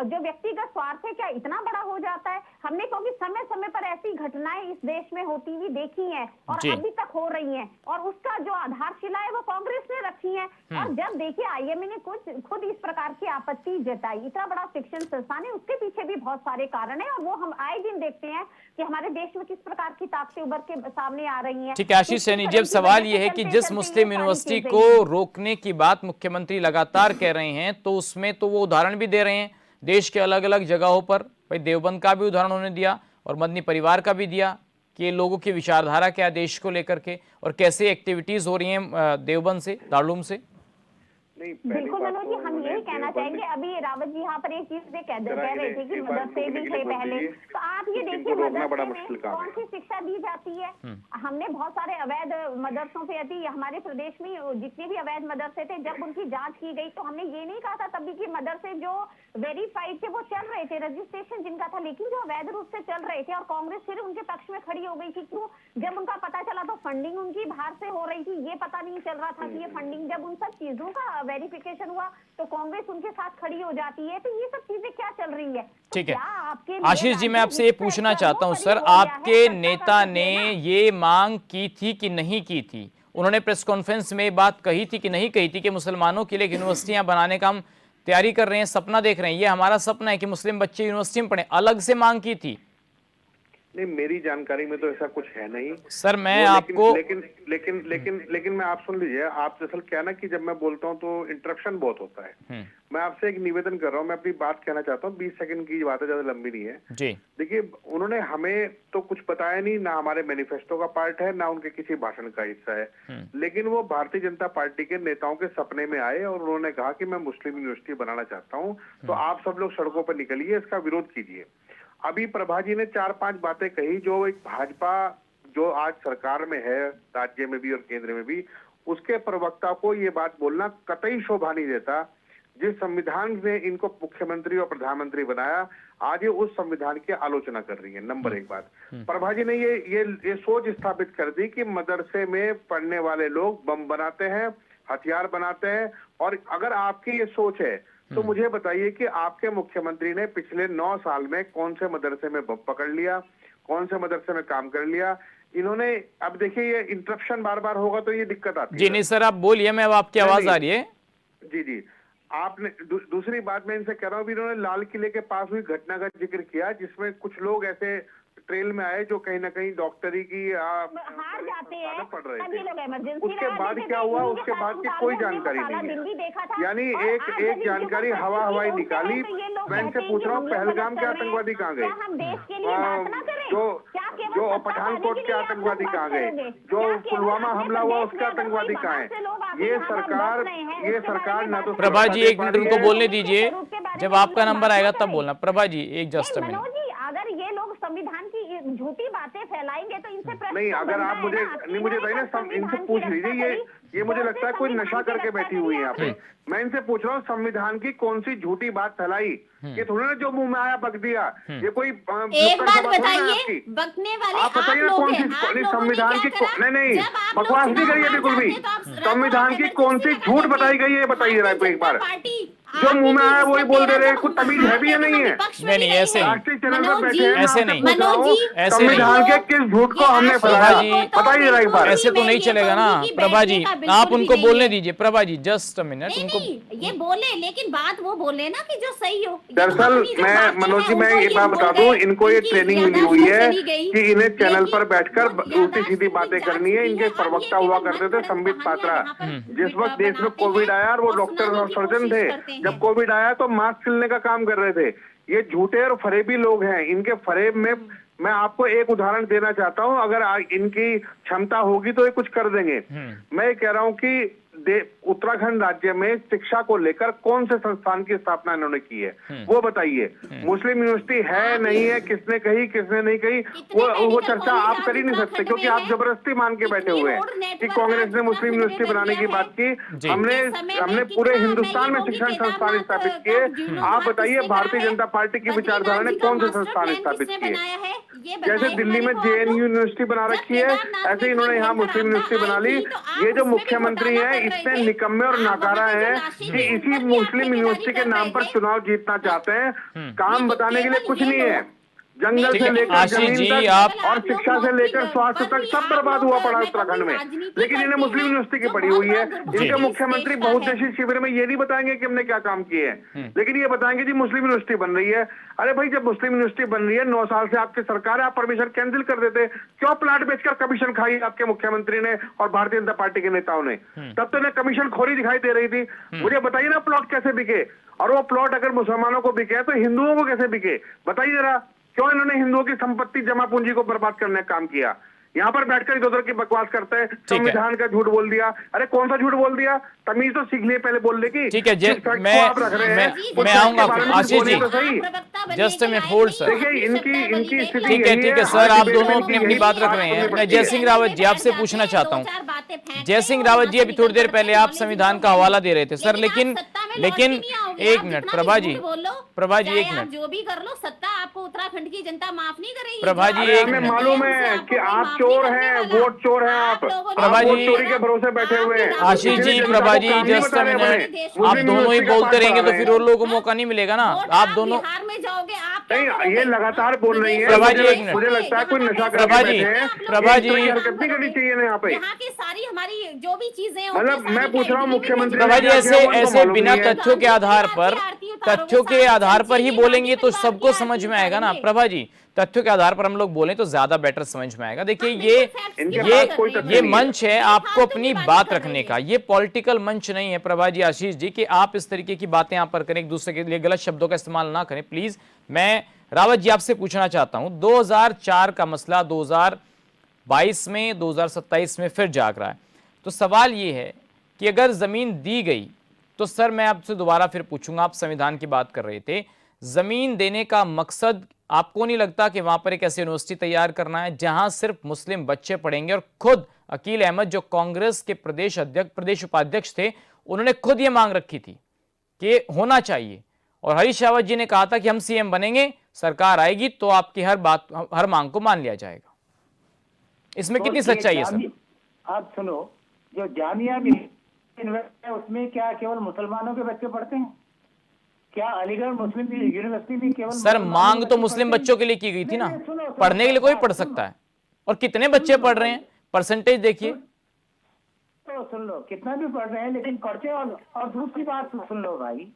[SPEAKER 7] जो व्यक्तिगत स्वार्थ है क्या इतना बड़ा हो जाता है? हमने क्योंकि समय समय पर ऐसी घटनाएं इस देश में होती हुई देखी है और अभी तक हो रही हैं, और उसका जो आधारशिला है वो कांग्रेस ने रखी है। और जब देखिए आईएमए ने खुद इस प्रकार की आपत्ति जताई, इतना बड़ा शिक्षण संस्थान है, उसके पीछे भी बहुत सारे कारण है, और वो हम आए दिन देखते हैं कि हमारे देश में किस प्रकार की ताकतें उभर के सामने आ रही हैं।
[SPEAKER 1] ठीक है आशीष सैनी जी, अब सवाल ये है कि जिस मुस्लिम यूनिवर्सिटी को रोकने की बात मुख्यमंत्री लगातार कह रहे हैं, तो उसमें तो वो उदाहरण भी दे रहे हैं देश के अलग अलग जगहों पर। भाई देवबंद का भी उदाहरण उन्होंने दिया और मदनी परिवार का भी दिया कि लोगों की विचारधारा क्या है देश को लेकर के, और कैसे एक्टिविटीज हो रही हैं देवबंद से, दारुल से।
[SPEAKER 7] बिल्कुल मनोज जी, हम यही कहना चाहेंगे। अभी रावत जी यहाँ पर एक चीज कह रहे थे कि मदरसे भी थे पहले, तो आप ये देखिए मदरसे में कौन सी शिक्षा दी जाती है? हमने बहुत सारे अवैध मदरसों पे, यदि हमारे प्रदेश में जितने भी अवैध मदरसे थे, जब उनकी जांच की गई तो हमने ये नहीं कहा था तभी कि मदरसे जो वेरीफाइड थे वो चल रहे थे, रजिस्ट्रेशन जिनका था, लेकिन जो अवैध रूप से चल रहे थे, और कांग्रेस फिर उनके पक्ष में खड़ी हो गई थी। क्यों? जब उनका पता चला तो फंडिंग उनकी बाहर से हो रही थी, ये पता नहीं चल रहा था कि ये फंडिंग, जब उन सब चीजों का वेरिफिकेशन हुआ तो कांग्रेस उनके साथ खड़ी हो जाती है। तो ये सब चीजें क्या चल रही है?
[SPEAKER 1] ठीक है आशीष जी, मैं आपसे ये पूछना चाहता हूं सर, आपके नेता ने ये मांग की थी कि नहीं की थी? उन्होंने प्रेस कॉन्फ्रेंस में बात कही थी कि नहीं कही थी कि मुसलमानों के लिए यूनिवर्सिटियां बनाने का हम तैयारी कर रहे हैं, सपना देख रहे हैं, ये हमारा सपना है कि मुस्लिम बच्चे यूनिवर्सिटी में पढ़े? अलग से मांग की थी?
[SPEAKER 2] नहीं, मेरी जानकारी में तो ऐसा कुछ है नहीं
[SPEAKER 1] सर। मैं आपको
[SPEAKER 2] लेकिन मैं, आप सुन लीजिए, आप दरअसल क्या ना कि जब मैं बोलता हूँ तो इंटरप्शन बहुत होता है। मैं आपसे एक निवेदन कर रहा हूँ, मैं अपनी बात कहना चाहता हूँ, 20 सेकंड की बात है, ज्यादा लंबी नहीं है
[SPEAKER 1] जी।
[SPEAKER 2] देखिए, उन्होंने हमें तो कुछ बताया नहीं, ना हमारे मैनिफेस्टो का पार्ट है, ना उनके किसी भाषण का हिस्सा है, लेकिन वो भारतीय जनता पार्टी के नेताओं के सपने में आए और उन्होंने कहा कि मैं मुस्लिम यूनिवर्सिटी बनाना चाहता हूँ, तो आप सब लोग सड़कों पर निकलिए, इसका विरोध कीजिए। अभी प्रभा जी ने 4-5 बातें कही जो एक भाजपा जो आज सरकार में है, राज्य में भी और केंद्र में भी, उसके प्रवक्ता को ये बात बोलना कतई शोभा नहीं देता। जिस संविधान ने इनको मुख्यमंत्री और प्रधानमंत्री बनाया, आज ये उस संविधान की आलोचना कर रही है। नंबर 1 बात, प्रभा जी ने ये सोच स्थापित कर दी कि मदरसे में पढ़ने वाले लोग बम बनाते हैं, हथियार बनाते हैं, और अगर आपकी ये सोच है तो मुझे बताइए कि आपके मुख्यमंत्री ने पिछले 9 साल में कौन से मदरसे में बम पकड़ लिया, कौन से मदरसे में काम कर लिया? इन्होंने, अब देखिए ये इंटरप्शन बार बार होगा तो ये दिक्कत आती है।
[SPEAKER 1] जी नहीं सर, आप बोलिए, मैं अब आपकी आवाज आ रही है।
[SPEAKER 2] जी आपने दूसरी बात मैं इनसे कह रहा हूँ, इन्होंने लाल किले के पास हुई घटना का जिक्र किया जिसमें कुछ लोग ऐसे ट्रेल में आए जो कहीं ना कहीं डॉक्टरी की
[SPEAKER 7] हार जाते हैं,
[SPEAKER 2] पढ़ रहे
[SPEAKER 7] तब ये लोग
[SPEAKER 2] थे।
[SPEAKER 7] इमरजेंसी
[SPEAKER 2] उसके बाद क्या हुआ, उसके बाद की कोई जानकारी नहीं है। यानी एक जानकारी हवाई निकाली। मैं इनसे पूछ रहा हूँ, पहलगाम के आतंकवादी कहाँ गए? जो पठानकोट के आतंकवादी कहाँ गए? जो पुलवामा हमला हुआ उसके आतंकवादी कहाँ है? ये सरकार ना तो।
[SPEAKER 1] प्रभा जी 1 मिनट उनको बोलने दीजिए, जब आपका नंबर आएगा तब बोलना। प्रभा जी एक जस्ट मिनट।
[SPEAKER 7] अगर ये लोग संविधान की झूठी बातें फैलाएंगे तो इनसे प्रश्न
[SPEAKER 4] नहीं, अगर आप मुझे नहीं, मुझे बताइए ना, इनसे पूछ लीजिए, ये मुझे लगता है कोई नशा करके बैठी हुई है यहाँ पे। मैं इनसे पूछ रहा हूँ, संविधान की कौन सी झूठी बात फैलाई? ये थोड़ी ना जो मुंह में आया बक दिया, ये कोई
[SPEAKER 3] एक बात बताइए, बकने वाले
[SPEAKER 4] आप बताइए ना कौन सी संविधान की नहीं बकवास नहीं करिए बिल्कुल भी। संविधान की कौन सी झूठ बताई गई है, बताइए एक बार। जो मुंह में आया वही बोल दे रहे, कुछ तमीज है भी या नहीं है?
[SPEAKER 1] नहीं, ऐसे
[SPEAKER 4] राष्ट्रीय चैनल पर बैठे हैं,
[SPEAKER 1] ऐसे नहीं,
[SPEAKER 4] संविधान के किस झूठ को हमने फैलाया, बताइए जरा एक बार।
[SPEAKER 1] ऐसे तो नहीं चलेगा ना प्रभा जी, आप उनको बोलने दीजिए। Prabha ji just a minute, उनको
[SPEAKER 3] ये बोले, लेकिन बात वो बोले ना कि जो सही हो।
[SPEAKER 4] दरअसल मैं मनोज जी, मैं एक बात बता दूं, इनको ये ट्रेनिंग मिली हुई है कि इन्हें चैनल पर बैठकर उल्टी सीधी बातें करनी है। इनके प्रवक्ता हुआ करते थे संबित पात्रा, जिस वक्त देश में कोविड आया और वो डॉक्टर और सर्जन थे, जब कोविड आया तो मास्क सिलने का काम कर रहे थे। ये झूठे और फरेबी लोग हैं। इनके फरेब में मैं आपको एक उदाहरण देना चाहता हूं, अगर इनकी क्षमता होगी तो ये कुछ कर देंगे। मैं ये कह रहा हूं कि उत्तराखंड राज्य में शिक्षा को लेकर कौन से संस्थान की स्थापना इन्होंने की है, वो बताइए। मुस्लिम यूनिवर्सिटी है नहीं है, किसने कही किसने नहीं कही, वो चर्चा आप कर ही नहीं सकते, क्योंकि आप जबरदस्ती मान के बैठे हुए हैं कि कांग्रेस ने मुस्लिम यूनिवर्सिटी बनाने की बात की। हमने पूरे हिंदुस्तान में शिक्षण संस्थान स्थापित किए। आप बताइए भारतीय जनता पार्टी की विचारधारा ने कौन से संस्थान स्थापित किए? जैसे दिल्ली में JNU यूनिवर्सिटी बना रखी है, ऐसे इन्होंने यहाँ मुस्लिम यूनिवर्सिटी बना ली। ये जो मुख्यमंत्री है इतने निकम्मे और नाकारा है कि इसी मुस्लिम यूनिवर्सिटी के नाम पर चुनाव जीतना चाहते हैं। काम बताने के लिए कुछ नहीं है। जंगल से लेकर जमीन तक
[SPEAKER 1] आप
[SPEAKER 4] और शिक्षा से लेकर स्वास्थ्य तक सब बर्बाद हुआ पड़ा उत्तराखंड में, लेकिन इन्हें मुस्लिम यूनिवर्सिटी की पड़ी हुई है। इनके मुख्यमंत्री बहुउद्देशीय शिविर में ये नहीं बताएंगे कि हमने क्या काम किए हैं, लेकिन ये बताएंगे जी मुस्लिम यूनिवर्सिटी बन रही है। अरे भाई, जब मुस्लिम यूनिवर्सिटी बन रही है, 9 साल से आपकी सरकार है, आप परमिशन कैंसिल कर देते। क्यों प्लाट बेचकर कमीशन खाई आपके मुख्यमंत्री ने और भारतीय जनता पार्टी के नेताओं ने? तब तो इन्हें कमीशन खोरी दिखाई दे रही थी। मुझे बताइए ना प्लॉट कैसे बिके, और वो प्लॉट अगर मुसलमानों को बिके तो हिंदुओं को कैसे बिके? बताइए जरा, क्यों इन्होंने हिंदुओं की संपत्ति जमा पूंजी को बर्बाद करने का काम किया? यहाँ पर बैठकर इधर उधर की बकवास करते हैं, संविधान का झूठ बोल दिया। अरे कौन सा झूठ बोल दिया? तमीज तो सीख लिए पहले बोलने की।
[SPEAKER 1] ठीक है, मैं आऊंगा आशीष जी, जस्ट मैं होल्ड सर।
[SPEAKER 4] देखिए इनकी स्थिति
[SPEAKER 1] ठीक है सर, आप दोनों अपनी अपनी बात रख रहे हैं। मैं जय सिंह रावत जी आपसे पूछना चाहता हूँ। जय सिंह रावत जी, अभी थोड़ी देर पहले आप संविधान का हवाला दे रहे थे सर, लेकिन एक मिनट प्रभा जी, एक मिनट,
[SPEAKER 3] जो भी कर लो, सत्ता आपको उत्तराखंड की जनता माफ नहीं करेगी।
[SPEAKER 1] प्रभा जी, एक
[SPEAKER 4] हमें मालूम है कि आप चोर हैं, वोट चोर हैं आप।
[SPEAKER 1] प्रभा जी,
[SPEAKER 4] चोरी के भरोसे बैठे हुए हैं।
[SPEAKER 1] Ashish ji, Prabha ji just a minute, आप दोनों ही बोलते रहेंगे तो फिर और लोगों को मौका नहीं मिलेगा ना। आप दोनों
[SPEAKER 3] बिहार में जाओगे, आप
[SPEAKER 4] नहीं, ये लगातार बोल रही है।
[SPEAKER 1] प्रभा जी, एक मिनट,
[SPEAKER 4] मुझे लगता है कोई नशा
[SPEAKER 1] प्रभा जी, प्रभा जी,
[SPEAKER 4] हरकत नहीं करनी चाहिए ना यहाँ पे।
[SPEAKER 3] यहाँ की सारी हमारी जो भी चीजें,
[SPEAKER 4] मतलब मैं पूछ रहा हूँ मुख्यमंत्री
[SPEAKER 1] प्रभा जी, ऐसे बिना तथ्यों के आधार पर ही बोलेंगे तो सबको समझ में आएगा ना। प्रभा जी, तथ्यों के आधार पर हम लोग बोलें तो ज्यादा बेटर समझ में आएगा। देखिए ये मंच है आपको अपनी बात रखने का, ये पॉलिटिकल मंच नहीं है प्रभा जी, आशीष जी, कि आप इस तरीके की बातें यहाँ पर करें, एक दूसरे के लिए गलत शब्दों का इस्तेमाल ना करें प्लीज। मैं रावत जी आपसे पूछना चाहता हूं, 2004 का मसला 2022 में 2027 में फिर जाग रहा है, तो सवाल ये है कि अगर जमीन दी गई तो सर मैं आपसे दोबारा फिर पूछूंगा, आप संविधान की बात कर रहे थे, जमीन देने का मकसद आपको नहीं लगता कि वहां पर एक ऐसी यूनिवर्सिटी तैयार करना है जहां सिर्फ मुस्लिम बच्चे पढ़ेंगे? और खुद अकील अहमद जो कांग्रेस के प्रदेश उपाध्यक्ष थे, उन्होंने खुद ये मांग रखी थी कि होना चाहिए, और हरीश रावत जी ने कहा था कि हम सीएम बनेंगे, सरकार आएगी तो आपकी हर मांग को मान लिया जाएगा। इसमें कितनी सच्चाई है सर?
[SPEAKER 6] आप सुनो, जो जामिया यूनिवर्सिटी है उसमें क्या केवल मुसलमानों के बच्चे पढ़ते हैं? क्या अलीगढ़ मुस्लिम यूनिवर्सिटी में केवल
[SPEAKER 1] सर मांग तो मुस्लिम बच्चों के लिए की गई थी ना, पढ़ने के लिए कोई पढ़ सकता है। और कितने बच्चे पढ़ रहे हैं, परसेंटेज देखिए
[SPEAKER 6] तो सुन लो, कितना भी पढ़ रहे हैं लेकिन पढ़ते। और दूसरी बात सुन लो भाई,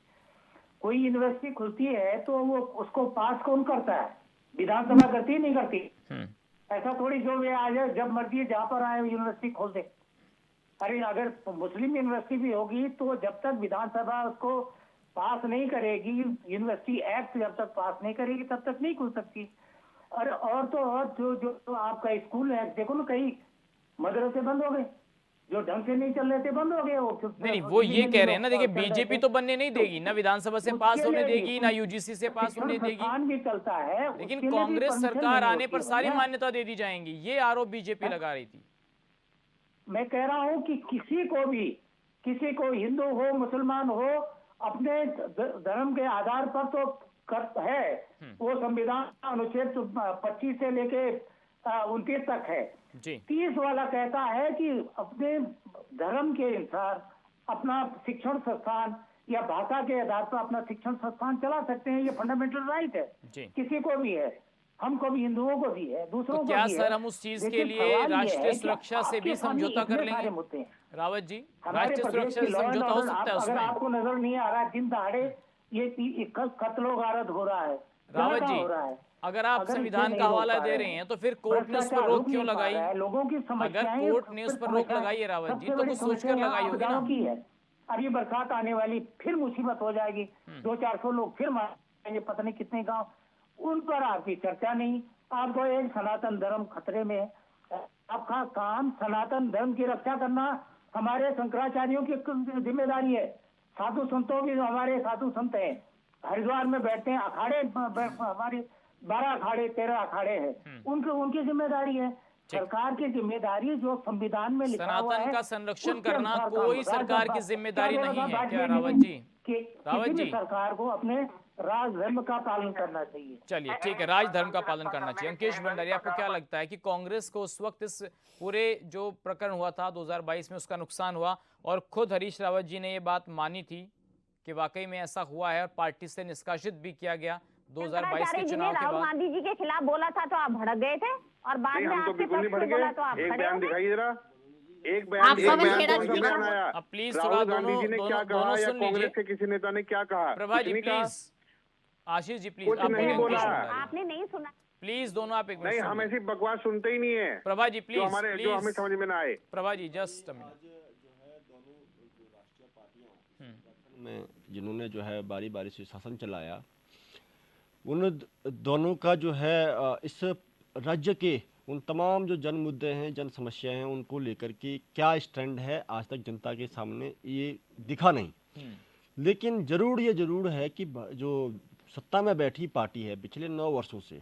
[SPEAKER 6] कोई यूनिवर्सिटी खुलती है तो वो उसको पास कौन करता है? विधानसभा करती है, नहीं करती? ऐसा थोड़ी जो वे आ जाए जब मर्जी जहां पर आए यूनिवर्सिटी खोल दे। अरे अगर मुस्लिम यूनिवर्सिटी भी होगी तो जब तक विधानसभा उसको पास नहीं करेगी, यूनिवर्सिटी एक्ट जब तक पास नहीं करेगी तब तक नहीं खुल सकती। और तो और जो आपका स्कूल है, देखो ना कई मदरसे बंद हो गए, जो ढंग से नहीं चल रहे थे बंद हो गए वो।
[SPEAKER 1] नहीं, वो ये कह रहे हैं ना, देखिए बीजेपी तो बनने नहीं देगी, ना विधानसभा से पास
[SPEAKER 6] उसके
[SPEAKER 1] होने
[SPEAKER 6] लिए
[SPEAKER 1] देगी, ना यूजीसी से पास होने देगी,
[SPEAKER 6] संस्थान भी चलता है,
[SPEAKER 1] लेकिन
[SPEAKER 6] उसके लिए भी
[SPEAKER 1] कांग्रेस
[SPEAKER 6] परमिशन
[SPEAKER 1] सरकार
[SPEAKER 6] लेनी
[SPEAKER 1] आने पर
[SPEAKER 6] होती है
[SPEAKER 1] सारी
[SPEAKER 6] भैया।
[SPEAKER 1] मान्यता दे दी जाएंगी, ये आरोप बीजेपी लगा रही थी।
[SPEAKER 6] मैं कह रहा हूँ कि किसी को हिंदू हो मुसलमान हो अपने धर्म के आधार पर तो कर है, वो संविधान अनुच्छेद 25 से लेके 29 तक है।
[SPEAKER 1] जी
[SPEAKER 6] 30 वाला कहता है कि अपने धर्म के अनुसार अपना शिक्षण संस्थान या भाषा के आधार पर अपना शिक्षण संस्थान चला सकते हैं, ये फंडामेंटल राइट है,
[SPEAKER 1] जी।
[SPEAKER 6] किसी को भी है, हमको भी, हिंदुओं को भी है, दूसरों
[SPEAKER 1] तो
[SPEAKER 6] को
[SPEAKER 1] क्या
[SPEAKER 6] भी है।
[SPEAKER 1] सर हम उस चीज के
[SPEAKER 6] लेकिन
[SPEAKER 1] लिए
[SPEAKER 6] सवाल ये
[SPEAKER 1] राष्ट्रीय
[SPEAKER 6] है कि
[SPEAKER 1] सुरक्षा से
[SPEAKER 6] आपके
[SPEAKER 1] भी
[SPEAKER 6] सामने
[SPEAKER 1] समझौता कर
[SPEAKER 6] इतने सारे
[SPEAKER 1] लेंगे?
[SPEAKER 6] मुद्दे हैं।
[SPEAKER 1] रावत जी,
[SPEAKER 6] हमारे
[SPEAKER 1] राष्ट्रीय
[SPEAKER 6] प्रदेश
[SPEAKER 1] सुरक्षा
[SPEAKER 6] की
[SPEAKER 1] से
[SPEAKER 6] लॉ एंड
[SPEAKER 1] समझौता हो
[SPEAKER 6] ऑर्डर,
[SPEAKER 1] सकता है
[SPEAKER 6] अगर
[SPEAKER 1] उसमें?
[SPEAKER 6] आपको नजर नहीं आ रहा है दिन दहाड़े ये कत्लो गारत हो रहा है,
[SPEAKER 1] रावत
[SPEAKER 6] क्या
[SPEAKER 1] जी,
[SPEAKER 6] हो रहा है?
[SPEAKER 1] अगर आप
[SPEAKER 6] अगर इसे
[SPEAKER 1] संविधान
[SPEAKER 6] नहीं
[SPEAKER 1] का
[SPEAKER 6] रोक
[SPEAKER 1] हवाला
[SPEAKER 6] पा
[SPEAKER 1] दे
[SPEAKER 6] रहे
[SPEAKER 1] रहे
[SPEAKER 6] हैं,
[SPEAKER 1] हैं तो फिर कोर्ट ने उस पर
[SPEAKER 6] भ्रष्टाचार
[SPEAKER 1] रोक
[SPEAKER 6] रुक
[SPEAKER 1] क्यों
[SPEAKER 6] नहीं पा
[SPEAKER 1] लगाई?
[SPEAKER 6] रहा है, लोगों की
[SPEAKER 1] अगर
[SPEAKER 6] समस्याएं,
[SPEAKER 1] कोर्ट ने उस पर रोक लगाई है रावत जी,
[SPEAKER 6] सबसे
[SPEAKER 1] तो
[SPEAKER 6] बड़ी
[SPEAKER 1] कुछ
[SPEAKER 6] समस्या
[SPEAKER 1] सोचकर
[SPEAKER 6] यहाँ
[SPEAKER 1] लगाई होगी ना?
[SPEAKER 6] आपदाओं की है। अभी बरसात आने वाली, फिर मुसीबत हो जाएगी, 200-400 लोग फिर मारेंगे, पता नहीं कितने गांव, उन पर आपकी चर्चा नहीं। आपको एक सनातन धर्म खतरे में है, आपका काम सनातन धर्म की रक्षा करना हमारे शंकराचार्यों की जिम्मेदारी है। साधु संतों भी हमारे साधु संत हैं, हरिद्वार में बैठते हैं, अखाड़े हमारे 12 अखाड़े 13 अखाड़े हैं, उनकी जिम्मेदारी है। सरकार की जिम्मेदारी जो संविधान में लिखा हुआ
[SPEAKER 1] सनातन
[SPEAKER 6] है
[SPEAKER 1] का संरक्षण
[SPEAKER 6] उसके
[SPEAKER 1] करना
[SPEAKER 6] अनुसार
[SPEAKER 1] कोई
[SPEAKER 6] काम।
[SPEAKER 1] सरकार की
[SPEAKER 6] क्या
[SPEAKER 1] जिम्मेदारी
[SPEAKER 6] बोला
[SPEAKER 1] नहीं
[SPEAKER 6] था
[SPEAKER 1] है
[SPEAKER 6] वाजपेयी
[SPEAKER 1] क्या
[SPEAKER 6] जी ने
[SPEAKER 1] रावत जी?
[SPEAKER 6] कि
[SPEAKER 1] रावत
[SPEAKER 6] किसी भी
[SPEAKER 1] जी,
[SPEAKER 6] सरकार को अपने राजधर्म का पालन करना चाहिए।
[SPEAKER 1] चलिए ठीक है, राजधर्म का पालन करना चाहिए। अंकेश भंडारी, आपको क्या लगता है कि कांग्रेस को उस वक्त इस पूरे जो प्रकरण हुआ था 2022 में उसका नुकसान हुआ, और खुद हरीश रावत जी ने ये बात मानी थी कि वाकई में ऐसा हुआ है और पार्टी से निष्कासित भी किया गया 2022 के
[SPEAKER 7] शंकराचार्य जी ने
[SPEAKER 1] चुनाव के
[SPEAKER 7] राहुल
[SPEAKER 1] बाद?
[SPEAKER 7] गांधी जी के खिलाफ बोला था तो आप भड़क गए थे, और बाद
[SPEAKER 4] नहीं,
[SPEAKER 7] में
[SPEAKER 4] हम तो
[SPEAKER 7] आपके
[SPEAKER 4] बिल्कुल नहीं
[SPEAKER 7] पक्ष में
[SPEAKER 4] भड़के।
[SPEAKER 7] बोला तो आप
[SPEAKER 4] एक
[SPEAKER 7] खड़े
[SPEAKER 4] बयान
[SPEAKER 7] हो गए।
[SPEAKER 4] दिखाइए जरा, एक
[SPEAKER 3] आप
[SPEAKER 4] बयान,
[SPEAKER 3] पवन खेड़ा
[SPEAKER 4] कौन सा
[SPEAKER 3] जी
[SPEAKER 4] बयान
[SPEAKER 3] का-
[SPEAKER 4] आया?
[SPEAKER 1] अब प्लीज थोड़ा
[SPEAKER 4] राहुल गांधी जी ने
[SPEAKER 1] दोनों
[SPEAKER 4] क्या
[SPEAKER 1] दोनों
[SPEAKER 4] कहा या
[SPEAKER 1] सुन लीजिए।
[SPEAKER 4] कांग्रेस के किसी नेता ने क्या कहा?
[SPEAKER 1] प्रभा
[SPEAKER 4] कुछ
[SPEAKER 1] जी
[SPEAKER 4] नहीं कहा।
[SPEAKER 1] प्लीज, आशीष जी प्लीज,
[SPEAKER 4] कुछ
[SPEAKER 1] आप
[SPEAKER 4] नहीं
[SPEAKER 1] बोलिए,
[SPEAKER 4] बोला।
[SPEAKER 1] अंकेश भंडारी।
[SPEAKER 7] आपने नहीं सुना।
[SPEAKER 1] प्लीज दोनों आप एक
[SPEAKER 4] नहीं,
[SPEAKER 1] मिनट
[SPEAKER 4] हम
[SPEAKER 1] सुनिए।
[SPEAKER 4] ऐसी बकवास सुनते ही नहीं है
[SPEAKER 1] प्रभा जी
[SPEAKER 4] जो
[SPEAKER 1] प्लीज,
[SPEAKER 4] हमें
[SPEAKER 1] प्लीज
[SPEAKER 4] समझ में ना आए।
[SPEAKER 1] Prabha ji just a minute.
[SPEAKER 5] में जिन्होंने जो है बारी बारी से शासन चलाया, उन दोनों का जो है इस राज्य के उन तमाम जो जन मुद्दे हैं, जन समस्याएं हैं, उनको लेकर के क्या स्टैंड है आज तक जनता के सामने ये दिखा नहीं। लेकिन ये जरूर है कि जो सत्ता में बैठी पार्टी है पिछले 9 वर्षों से,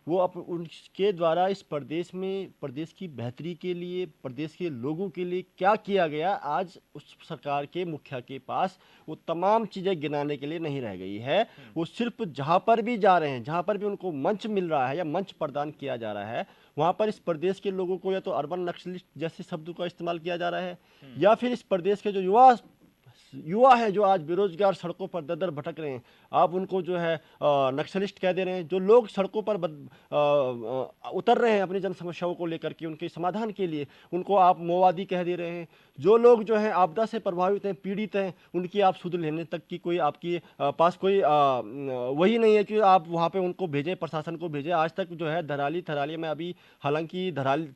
[SPEAKER 5] वो उनके द्वारा इस प्रदेश में प्रदेश की बेहतरी के लिए, प्रदेश के लोगों के लिए क्या किया गया, आज उस सरकार के मुखिया के पास वो तमाम चीज़ें गिनाने के लिए नहीं रह गई है। वो सिर्फ जहाँ पर भी जा रहे हैं, जहाँ पर भी उनको मंच मिल रहा है या मंच प्रदान किया जा रहा है, वहाँ पर इस प्रदेश के लोगों को या तो अर्बन नक्सलिस्ट जैसे शब्दों का इस्तेमाल किया जा रहा है, या फिर इस प्रदेश के जो युवा है जो आज बेरोजगार सड़कों पर दर भटक रहे हैं, आप उनको जो है नक्सलिस्ट कह दे रहे हैं। जो लोग सड़कों पर उतर रहे हैं अपनी जन समस्याओं को लेकर के उनके समाधान के लिए, उनको आप माओवादी कह दे रहे हैं। जो लोग जो हैं आपदा से प्रभावित हैं, पीड़ित हैं, उनकी आप सुध लेने तक की कोई आपकी पास कोई वही नहीं है कि आप वहाँ पे उनको भेजें, प्रशासन को भेजें। आज तक जो है थराली में, अभी हालांकि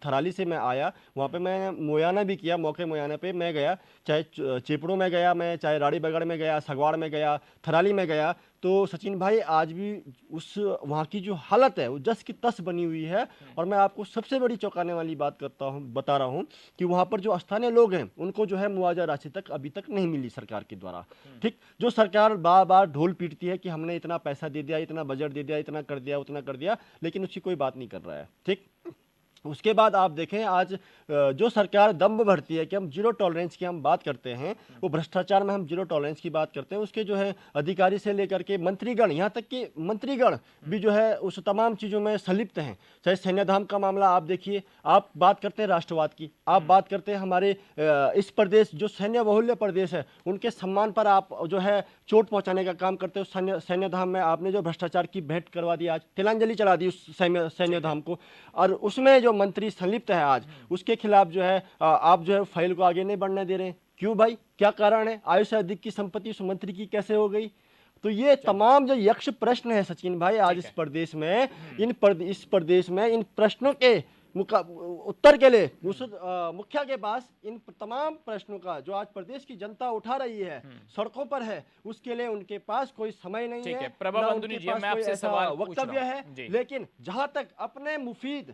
[SPEAKER 5] थराली से मैं आया, वहाँ पे मैं मुआयना भी किया, मौके मुआयना पे मैं गया, चाहे चेपड़ों में गया मैं, चाहे राड़ीबगड़ में गया, सगवाड़ में गया, थराली में गया, तो सचिन भाई आज भी उस वहाँ की जो हालत है वो जस की तस बनी हुई है। और मैं आपको सबसे बड़ी चौंकाने वाली बात बता रहा हूँ कि वहाँ पर जो स्थानीय लोग हैं उनको जो है मुआवजा राशि तक अभी तक नहीं मिली सरकार के द्वारा। ठीक, जो सरकार बार बार ढोल पीटती है कि हमने इतना पैसा दे दिया, इतना बजट दे दिया, इतना कर दिया, उतना कर दिया, लेकिन उसकी कोई बात नहीं कर रहा है। ठीक, उसके बाद आप देखें आज जो सरकार दम्भ भरती है कि हम जीरो टॉलरेंस की हम बात करते हैं, वो भ्रष्टाचार में हम जीरो टॉलरेंस की बात करते हैं, उसके जो है अधिकारी से लेकर के मंत्रीगण, यहाँ तक कि मंत्रीगण भी जो है उस तमाम चीज़ों में संलिप्त हैं। चाहे सैन्यधाम का मामला आप देखिए, आप बात करते हैं राष्ट्रवाद की, आप बात करते हैं हमारे इस प्रदेश जो सैन्य बहुल्य प्रदेश है उनके सम्मान पर आप जो है चोट पहुँचाने का काम करते हो। सैन्यधाम में आपने जो भ्रष्टाचार की भेंट करवा दी, आज तिलांजलि चढ़ा दी उस सैन्यधाम को, और उसमें जो मंत्री संलिप्त है आज उसके खिलाफ जो है आप जो है फाइल को आगे नहीं बढ़ने दे रहे हैं। क्यों भाई, क्या कारण है? आयु से अधिक की संपत्ति उस मंत्री की कैसे हो गई? तो ये तमाम जो यक्ष प्रश्न है सचिन भाई आज इस प्रदेश में, इस प्रदेश में इन प्रश्नों के उत्तर के लिए उस मुखिया के पास इन तमाम प्रश्नों का जो आज प्रदेश की जनता उठा रही है, सड़कों पर है, उसके लिए उनके पास कोई समय नहीं है,
[SPEAKER 1] प्रभा
[SPEAKER 5] ना
[SPEAKER 1] बंधुनी
[SPEAKER 5] उनके
[SPEAKER 1] जी,
[SPEAKER 5] पास
[SPEAKER 1] मैं
[SPEAKER 5] कोई
[SPEAKER 1] आपसे
[SPEAKER 5] ऐसा
[SPEAKER 1] सवाल पूछ
[SPEAKER 5] वक्तव्य
[SPEAKER 1] रहा हूं।
[SPEAKER 5] है।
[SPEAKER 1] जी।
[SPEAKER 5] लेकिन जहां तक अपने मुफीद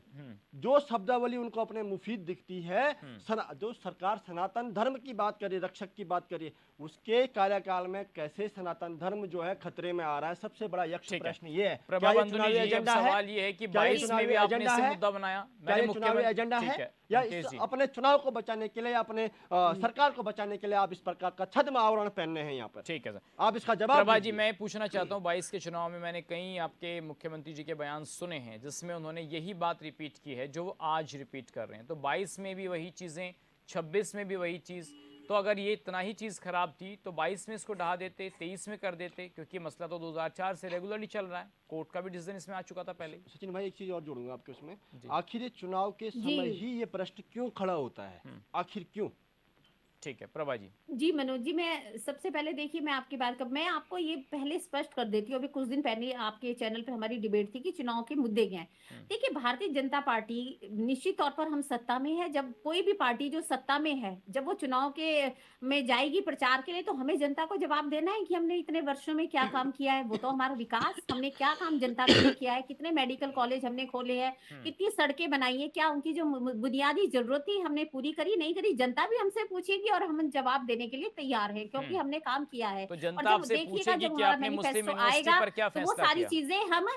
[SPEAKER 5] जो शब्दावली उनको अपने मुफीद दिखती है, जो सरकार सनातन धर्म की बात करे, रक्षक की बात करे, उसके कार्यकाल में कैसे सनातन धर्म जो है खतरे में आ रहा है, सबसे बड़ा यक्ष प्रश्न ये है।
[SPEAKER 1] प्रभा
[SPEAKER 5] क्या ये
[SPEAKER 1] बंधुनी
[SPEAKER 5] चुनावी
[SPEAKER 1] जी, अब
[SPEAKER 5] एजेंडा है?
[SPEAKER 1] सवाल ये है कि
[SPEAKER 5] क्या ये
[SPEAKER 1] 22 में
[SPEAKER 5] चुनावी
[SPEAKER 1] भी आपने
[SPEAKER 5] एजेंडा
[SPEAKER 1] इसे
[SPEAKER 5] है?
[SPEAKER 1] मुद्दा बनाया,
[SPEAKER 5] क्या
[SPEAKER 1] मैंने
[SPEAKER 5] ये चुनावी
[SPEAKER 1] मुख्यमंत्री
[SPEAKER 5] एजेंडा
[SPEAKER 1] ठीक
[SPEAKER 5] है या
[SPEAKER 1] मुकेश
[SPEAKER 5] इस
[SPEAKER 1] जी।
[SPEAKER 5] अपने चुनाव को बचाने के लिए, अपने सरकार को बचाने के लिए आप इस प्रकार का छद्म आवरण पहनने हैं यहाँ पर?
[SPEAKER 1] ठीक है सर।
[SPEAKER 5] आप इसका जवाब
[SPEAKER 1] प्रभा जी,
[SPEAKER 5] दीजिए।
[SPEAKER 1] मैं पूछना चाहता हूं, 22 के चुनाव में मैंने कई आपके मुख्यमंत्री जी के बयान सुने हैं जिसमें उन्होंने यही बात रिपीट की है जो वो आज रिपीट कर रहे हैं। तो 22 में भी वही चीजें, 26 में भी वही चीज। तो अगर ये इतना ही चीज खराब थी तो 22 में इसको ढहा देते, 23 में कर देते, क्योंकि मसला तो 2004 से रेगुलरली चल रहा है, कोर्ट का भी डिसीजन इसमें आ चुका था पहले ही।
[SPEAKER 5] सचिन भाई, एक चीज और जोड़ूंगा आपके उसमें, आखिर ये चुनाव के समय ही ये प्रश्न क्यों खड़ा होता है, आखिर क्यों?
[SPEAKER 1] ठीक है प्रभा जी।
[SPEAKER 3] जी मनोज जी, मैं सबसे पहले देखिए, मैं आपकी बात मैं आपको ये पहले स्पष्ट कर देती हूँ। अभी कुछ दिन पहले आपके चैनल पे हमारी डिबेट थी कि चुनाव के मुद्दे क्या हैं। देखिए, भारतीय जनता पार्टी निश्चित तौर पर हम सत्ता में है। जब कोई भी पार्टी जो सत्ता में है, जब वो चुनाव के में जाएगी प्रचार के लिए, तो हमें जनता को जवाब देना है कि हमने इतने वर्षों में क्या काम किया है। वो तो हमारा विकास, हमने क्या काम जनता के लिए किया है, कितने मेडिकल कॉलेज हमने खोले हैं, कितनी सड़कें बनाई है, क्या उनकी जो बुनियादी जरूरत थी हमने पूरी करी, नहीं करी। जनता भी हमसे पूछेगी और हम जवाब देने के लिए तैयार है, क्योंकि हमने काम किया है।
[SPEAKER 1] तो
[SPEAKER 3] और
[SPEAKER 1] जनता
[SPEAKER 3] जब
[SPEAKER 1] आपसे
[SPEAKER 3] देखिएगा,
[SPEAKER 1] पूछेगी
[SPEAKER 3] जब
[SPEAKER 1] कि
[SPEAKER 3] हमारा
[SPEAKER 1] आपने मुस्लिम
[SPEAKER 3] मैनिफेस्टो
[SPEAKER 1] यूनिवर्सिटी
[SPEAKER 3] आएगा
[SPEAKER 1] पर क्या
[SPEAKER 3] तो वो
[SPEAKER 1] फैसला
[SPEAKER 3] सारी
[SPEAKER 1] किया?
[SPEAKER 3] चीजें हम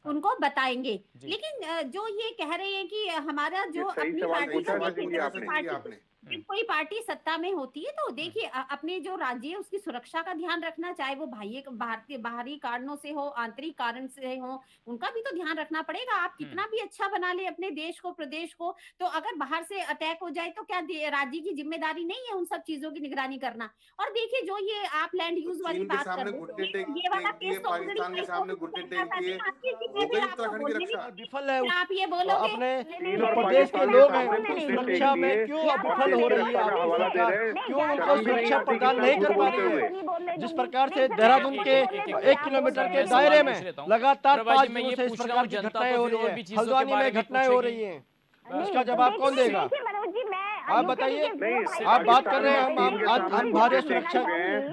[SPEAKER 3] उनको बताएंगे। लेकिन जो ये कह रहे हैं कि हमारा जो अपनी पार्टी का जब कोई पार्टी सत्ता में होती है तो देखिए, अपने जो राज्य है उसकी सुरक्षा का ध्यान रखना, चाहे वो बाहरी कारणों से हो, आंतरिक कारण से हो, उनका भी तो ध्यान रखना पड़ेगा। आप कितना भी अच्छा बना ले अपने देश को, प्रदेश को, तो अगर बाहर से अटैक हो जाए तो क्या राज्य की जिम्मेदारी नहीं है उन सब चीजों की निगरानी करना? और देखिए, जो ये आप लैंड यूज वाली बात कर रहे हो, ये वाला केस तो
[SPEAKER 2] पाकिस्तान के सामने घुटने टेक दिए, उत्तराखंड की रक्षा
[SPEAKER 5] विफल है।
[SPEAKER 3] आप ये बोलोगे
[SPEAKER 5] अपने प्रदेश के लोग हैं, सुरक्षा में क्यों विफल हो रही है आपकी सरकार? क्यों उनको सुरक्षा प्रदान नहीं कर पा रही है? जिस प्रकार से देहरादून के 1 किलोमीटर के दायरे में लगातार 5 दिनों से इस प्रकार की घटनाएं हो रही है, हल्द्वानी में घटनाएं हो रही है, इसका जवाब कौन देगा? आप बताइए। आप बात कर रहे हैं हम भारी सुरक्षा,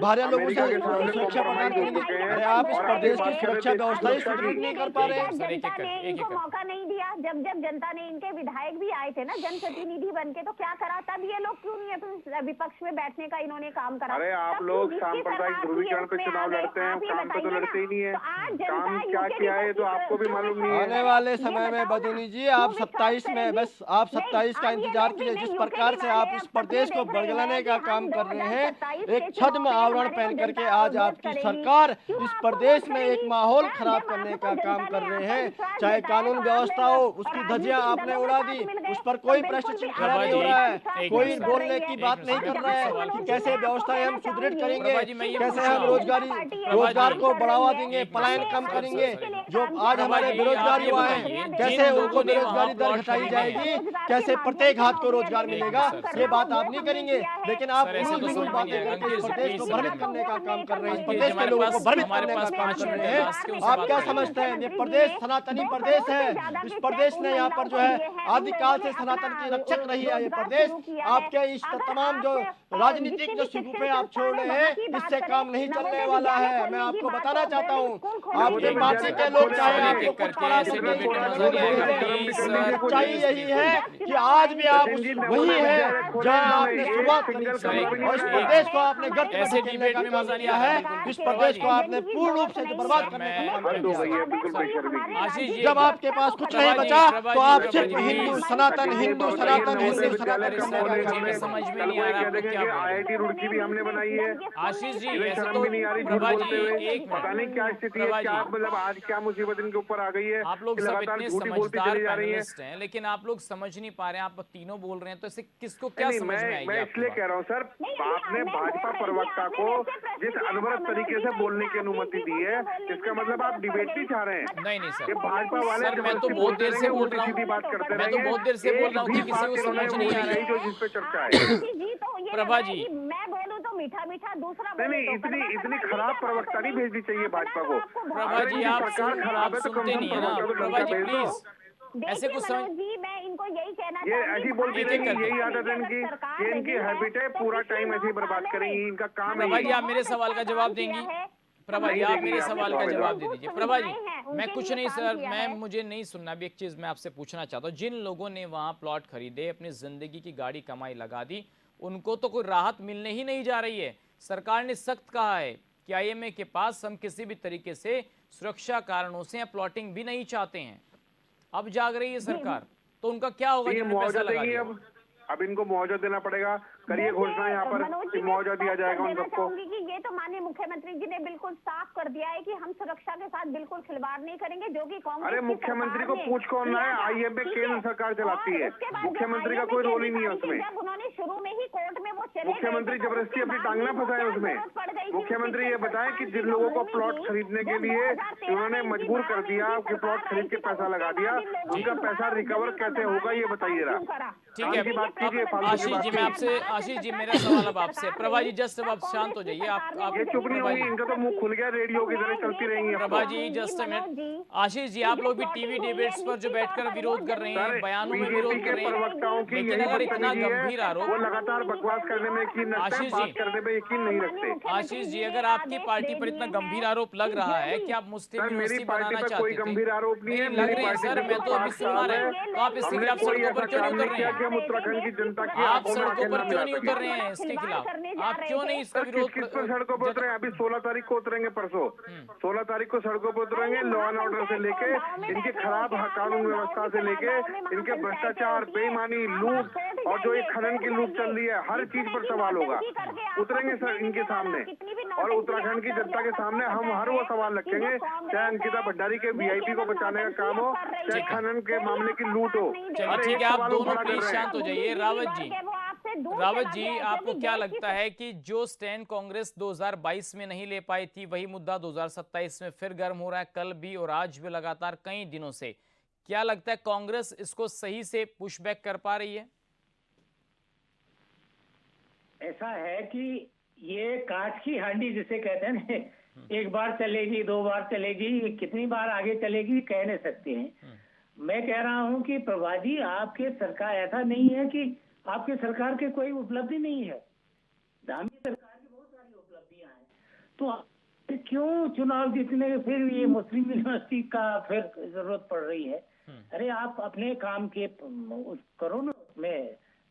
[SPEAKER 5] भारी लोगों से सुरक्षा प्रदान करेंगे। अरे आप इस प्रदेश की सुरक्षा व्यवस्था ही सुदृढ़ नहीं कर पा रहे हैं।
[SPEAKER 7] जनता ने इनको मौका नहीं दिया। जब जनता ने, इनके विधायक भी आए थे ना जनप्रतिनिधि बन के, तो क्या करा? तब ये लोग क्यों नहीं अपने विपक्ष में बैठने का इन्होंने काम करा?
[SPEAKER 4] अरे आप लोग सांप्रदायिक ध्रुवीकरण पे चुनाव लड़ते हैं, काम पे तो लड़ते ही नहीं है। काम क्या किया है तो आपको भी मालूम नहीं है।
[SPEAKER 5] आने वाले समय में बदूनी जी, आप 27 में, बस आप 27 का इंतजार कीजिए। जिस प्रकार से आप इस प्रदेश को बरगलाने का काम कर रहे हैं, एक छद्म आवरण पहन करके आज आपकी सरकार इस प्रदेश में एक माहौल खराब करने का काम कर रहे हैं। चाहे कानून व्यवस्था हो, उसकी धज्जियां आपने उड़ा दी, उस पर कोई प्रश्न चिन्ह खड़ा नहीं हो रहा है, कोई बोलने की बात नहीं कर रहा है कि कैसे व्यवस्थाएं हम सुदृढ़ करेंगे, कैसे हम रोजगार को बढ़ावा देंगे, पलायन कम करेंगे। जो आज हमारे बेरोजगार युवा हैं, कैसे उनको बेरोजगारी दर घटाई जाएगी, कैसे प्रत्येक हाथ को रोजगार मिलेगा, ये बात आप नहीं करेंगे। लेकिन आप बातें करके इस प्रदेश को भ्रमित करने का काम कर रहे हैं, इस प्रदेश के लोगों को भ्रमित करने का काम कर रहे हैं। आप क्या समझते हैं ये प्रदेश सनातनी प्रदेश है? इस प्रदेश ने यहाँ पर जो है आदिकाल से सनातन की रक्षक रही है ये प्रदेश। आपके इस तमाम जो राजनीतिक जो शिकूफे आप छोड़ रहे हैं, इससे काम नहीं चलने वाला है। मैं आपको बताना चाहता हूँ, आपके पार्टी के लोग चाहे आपको कुछ पढ़ा चाहिए, यही है कि आज भी आप वही है जहाँ आपने शुरुआत करी और इस प्रदेश को आपने गर्त
[SPEAKER 1] ऐसे
[SPEAKER 5] खेलने का काम किया है। इस प्रदेश को आपने पूर्ण रूप से बर्बाद करने का काम किया है। जब आपके पास कुछ नहीं बचा तो आप सिर्फ हिंदू सनातन हिंदू सनातन हिंदू सनातन
[SPEAKER 1] समझ में नहीं आ रहा आपको क्या
[SPEAKER 4] IIT रुड़की भी हमने बनाई है।
[SPEAKER 1] आशीष जी,
[SPEAKER 4] इन्हें
[SPEAKER 1] ऐसे
[SPEAKER 4] शर्म
[SPEAKER 1] तो
[SPEAKER 4] भी नहीं आ रही झूठ
[SPEAKER 1] प्रभा
[SPEAKER 4] बोलते हुए।
[SPEAKER 1] जी, एक
[SPEAKER 4] पता नहीं क्या स्थिति है, क्या मतलब आज क्या मुसीबत इनके ऊपर आ गई है।
[SPEAKER 1] आप लोग सब
[SPEAKER 4] लगातार
[SPEAKER 1] इतने
[SPEAKER 4] झूठी बोलती
[SPEAKER 1] समझदार
[SPEAKER 4] चली जा रही है।
[SPEAKER 1] पैनलिस्ट हैं, लेकिन आप लोग समझ नहीं पा रहे हैं। आप तीनों बोल रहे हैं तो इसे किसको क्या
[SPEAKER 4] नहीं,
[SPEAKER 1] समझ में आएगी?
[SPEAKER 4] मैं इसलिए कह रहा हूँ सर, आपने भाजपा प्रवक्ता को जिस अनवरत तरीके से बोलने की अनुमति दी है, इसका मतलब आप डिबेट नहीं चाह रहे हैं।
[SPEAKER 1] नहीं
[SPEAKER 4] ये
[SPEAKER 1] सर,
[SPEAKER 4] भाजपा वाले
[SPEAKER 1] सर मैं तो बहुत देर से बोल रहा
[SPEAKER 4] सीधी बात
[SPEAKER 1] हूँ,
[SPEAKER 4] करते
[SPEAKER 1] मैं तो बहुत देर से बोल रहा हूँ कि किसी को समझ नहीं आ रहा है।
[SPEAKER 4] जो जिस पे चर्चा है
[SPEAKER 1] प्रभा जी,
[SPEAKER 7] मैं बोलूं तो मीठा मीठा, दूसरा
[SPEAKER 4] नहीं, इतनी खराब प्रवक्ता नहीं भेजनी चाहिए भाजपा को।
[SPEAKER 1] प्रभा जी, आप
[SPEAKER 4] सरकार खराब है तो
[SPEAKER 1] सुनते नहीं है ना। प्रभा जी प्लीज, ऐसे कुछ समझ
[SPEAKER 7] जी, मैं इनको यही कहना
[SPEAKER 4] ये ऐसी बोलती
[SPEAKER 1] एक-एक
[SPEAKER 4] रहेंगी,
[SPEAKER 1] करके।
[SPEAKER 4] यही आदत है इनकी, ये इनकी हैबिट है, पूरा टाइम ऐसे ही बर्बाद करेंगी, इनका काम है
[SPEAKER 1] प्रभा
[SPEAKER 4] ये।
[SPEAKER 1] जी आप मेरे सवाल का जवाब देंगी? प्रभा जी आप मेरे सवाल का जवाब दे दीजिए। प्रभा जी मैं कुछ नहीं सर, मैं मुझे नहीं सुनना। अभी एक चीज मैं आपसे पूछना चाहता हूँ, जिन लोगों ने वहां प्लॉट खरीदे, अपनी जिंदगी की गाड़ी कमाई लगा दी, उनको तो कोई राहत मिलने ही नहीं जा रही है। सरकार ने सख्त कहा है कि आईएमए के पास हम किसी भी तरीके से सुरक्षा कारणों से प्लॉटिंग भी नहीं चाहते हैं। अब जाग रही है सरकार, तो उनका क्या होगा
[SPEAKER 4] ये
[SPEAKER 1] जिन्होंने
[SPEAKER 4] मुआवजा
[SPEAKER 1] पैसा लगा
[SPEAKER 4] देंगी,
[SPEAKER 1] दिया?
[SPEAKER 4] अब इनको मुआवजा देना पड़ेगा। करिए घोषणा यहाँ पर कि मुआवजा दिया जाएगा उन सबको।
[SPEAKER 7] चाहूंगी कि ये तो माननीय मुख्यमंत्री जी ने बिल्कुल साफ कर दिया है कि हम सुरक्षा के साथ बिल्कुल खिलवाड़ नहीं करेंगे, जो कि कांग्रेस
[SPEAKER 4] अरे
[SPEAKER 7] की
[SPEAKER 4] मुख्यमंत्री को
[SPEAKER 7] सरकार ने
[SPEAKER 4] पूछ कौन रहा है?
[SPEAKER 7] किया था,
[SPEAKER 4] आईएमए
[SPEAKER 7] ठीक
[SPEAKER 4] केंद्र
[SPEAKER 7] है?
[SPEAKER 4] सरकार चलाती
[SPEAKER 7] और
[SPEAKER 4] है,
[SPEAKER 7] उसके बाद
[SPEAKER 4] मुख्यमंत्री का
[SPEAKER 7] IMA
[SPEAKER 4] कोई
[SPEAKER 7] के
[SPEAKER 4] रोल ही नहीं है
[SPEAKER 7] अधिकारी
[SPEAKER 4] उसमें।
[SPEAKER 7] जब उन्होंने शुरू में ही कोर्ट में वो चले गए
[SPEAKER 4] मुख्यमंत्री
[SPEAKER 7] थे, तो
[SPEAKER 4] जबरदस्ती
[SPEAKER 7] उसके
[SPEAKER 4] अपनी
[SPEAKER 7] बाद
[SPEAKER 4] टांग ना
[SPEAKER 7] इनको
[SPEAKER 4] फंसाए
[SPEAKER 7] क्या
[SPEAKER 4] उसमें।
[SPEAKER 7] जरूरत पड़ गई थी?
[SPEAKER 4] मुख्यमंत्री ये
[SPEAKER 7] उनकी
[SPEAKER 4] बताएं कि
[SPEAKER 7] सरकार
[SPEAKER 4] जिन
[SPEAKER 7] की
[SPEAKER 4] लोगों को
[SPEAKER 7] भूमि
[SPEAKER 4] प्लॉट
[SPEAKER 7] थी,
[SPEAKER 4] खरीदने के
[SPEAKER 7] वो
[SPEAKER 4] लिए
[SPEAKER 7] 2013
[SPEAKER 4] उन्होंने
[SPEAKER 7] में
[SPEAKER 4] मजबूर
[SPEAKER 7] इनकी
[SPEAKER 4] कर दिया
[SPEAKER 7] सरकार
[SPEAKER 4] कि प्लॉट
[SPEAKER 7] आई
[SPEAKER 4] खरीद के
[SPEAKER 7] थी, तो
[SPEAKER 4] पैसा लगा
[SPEAKER 7] उसके
[SPEAKER 4] दिया,
[SPEAKER 7] बाद इन लोगों
[SPEAKER 4] उनका
[SPEAKER 7] ने
[SPEAKER 4] पैसा
[SPEAKER 7] दोबारा
[SPEAKER 4] रिकवर
[SPEAKER 7] जमीन को
[SPEAKER 4] कैसे होगा ये
[SPEAKER 7] दबाने का
[SPEAKER 4] बताइए
[SPEAKER 7] काम
[SPEAKER 4] जरा।
[SPEAKER 7] क्यों करा?
[SPEAKER 1] ठीक
[SPEAKER 4] काम
[SPEAKER 1] है
[SPEAKER 4] की बात कीजिए,
[SPEAKER 1] अब
[SPEAKER 4] फालतू की
[SPEAKER 1] आशीष
[SPEAKER 4] बात
[SPEAKER 1] जी मैं
[SPEAKER 4] कीजिए।
[SPEAKER 1] आपसे आशीष जी मेरा सवाल अब आपसे। प्रभा जी जस्ट अब आप शांत हो जाइए। आप
[SPEAKER 4] ये चुप नहीं होंगी, इनका तो मुंह खुल गया, रेडियो की तरह चलती रहेंगी अब
[SPEAKER 1] प्रभा
[SPEAKER 4] तो।
[SPEAKER 1] जी just a minute. Ashish ji आप लोग भी टीवी डिबेट्स पर जो बैठकर विरोध कर रहे
[SPEAKER 4] सर
[SPEAKER 1] हैं, बयानों में
[SPEAKER 4] बीजेपी
[SPEAKER 1] विरोध
[SPEAKER 4] के
[SPEAKER 1] कर रहे हैं,
[SPEAKER 4] प्रवक्ताओं की
[SPEAKER 1] लेकिन
[SPEAKER 4] यही
[SPEAKER 1] अगर इतना
[SPEAKER 4] बदतमीजी
[SPEAKER 1] गंभीर
[SPEAKER 4] है,
[SPEAKER 1] आरोप,
[SPEAKER 4] वो लगातार बकवास करने में यकीन रखते हैं,
[SPEAKER 1] आशीष जी,
[SPEAKER 4] बात करने में यकीन नहीं रखते।
[SPEAKER 1] आशीष जी अगर आपकी पार्टी पर इतना गंभीर आरोप लग रहा है कि आप मुस्लिम
[SPEAKER 4] सर मेरी
[SPEAKER 1] यूनिवर्सिटी
[SPEAKER 4] पार्टी
[SPEAKER 1] बनाना
[SPEAKER 4] पर
[SPEAKER 1] चाहते
[SPEAKER 4] कोई
[SPEAKER 1] थे,
[SPEAKER 4] गंभीर आरोप नहीं है,
[SPEAKER 1] लग
[SPEAKER 4] मेरी
[SPEAKER 1] रहे हैं
[SPEAKER 4] पार्टी
[SPEAKER 1] सर, मैं तो अभी सुना रहा हूँ, तो आप इसके
[SPEAKER 4] हमने
[SPEAKER 1] खिलाफ
[SPEAKER 4] कोई
[SPEAKER 1] सड़कों
[SPEAKER 4] ऐसा
[SPEAKER 1] पर क्यों नहीं
[SPEAKER 4] काम
[SPEAKER 1] उतर
[SPEAKER 4] नहीं
[SPEAKER 1] रहे
[SPEAKER 4] किया
[SPEAKER 1] हैं?
[SPEAKER 4] कि हम उत्तराखंड की जनता की
[SPEAKER 1] आप
[SPEAKER 4] आंखों में
[SPEAKER 1] सड़कों
[SPEAKER 4] आंखें
[SPEAKER 1] पर
[SPEAKER 4] ना
[SPEAKER 1] क्यों
[SPEAKER 4] मिला
[SPEAKER 1] नहीं
[SPEAKER 4] सकें।
[SPEAKER 1] उतर रहे हैं इसके खिलाफ? आप क्यों नहीं इसका
[SPEAKER 4] सर किस
[SPEAKER 1] विरोध
[SPEAKER 4] किस पर सड़कों पर उतरे? अभी 16 तारीख को उतरेंगे, परसों 16 तारीख को सड़कों पर उतरेंगे। लॉ एंड ऑर्डर से लेके इनकी खराब कानून व्यवस्था से लेके इनके भ्रष्टाचार, बेईमानी, लूट और जो ये खनन की लूट चल रही है, हर चीज पर सवाल होगा। उतरेंगे सर इनके सामने, और उत्तराखंड की जनता के सामने हम हर वो सवाल रखेंगे, चाहे अंकिता भंडारी के वीआईपी को बचाने का काम हो, चाहे खनन के मामले की लूट हो।
[SPEAKER 1] चलिए
[SPEAKER 4] हर
[SPEAKER 1] ठीक
[SPEAKER 4] एक
[SPEAKER 1] है, आप
[SPEAKER 4] सवाल वो
[SPEAKER 1] दोनों
[SPEAKER 4] खड़ा कर
[SPEAKER 1] प्लीज
[SPEAKER 4] रहे हैं।
[SPEAKER 1] शांत हो जाइए। रावत जी आपको क्या लगता है कि जो स्टैंड कांग्रेस 2022 में नहीं ले पाई थी, वही मुद्दा 2027 में फिर गर्म हो रहा है, कल भी और आज भी लगातार कई दिनों से? क्या लगता है कांग्रेस इसको सही से पुशबैक कर पा रही है?
[SPEAKER 6] ऐसा है कि ये कांच की हांडी जिसे कहते हैं ना, एक बार चलेगी, दो बार चलेगी, ये कितनी बार आगे चलेगी कह नहीं सकते हैं। मैं कह रहा हूं कि प्रभा जी आपके सरकार, ऐसा नहीं है कि आपके सरकार के कोई उपलब्धि नहीं है, धामी सरकार की बहुत सारी उपलब्धियां हैं, तो क्यों चुनाव जीतने फिर ये मुस्लिम यूनिवर्सिटी का फिर जरूरत पड़ रही है? अरे आप अपने काम के करो ना।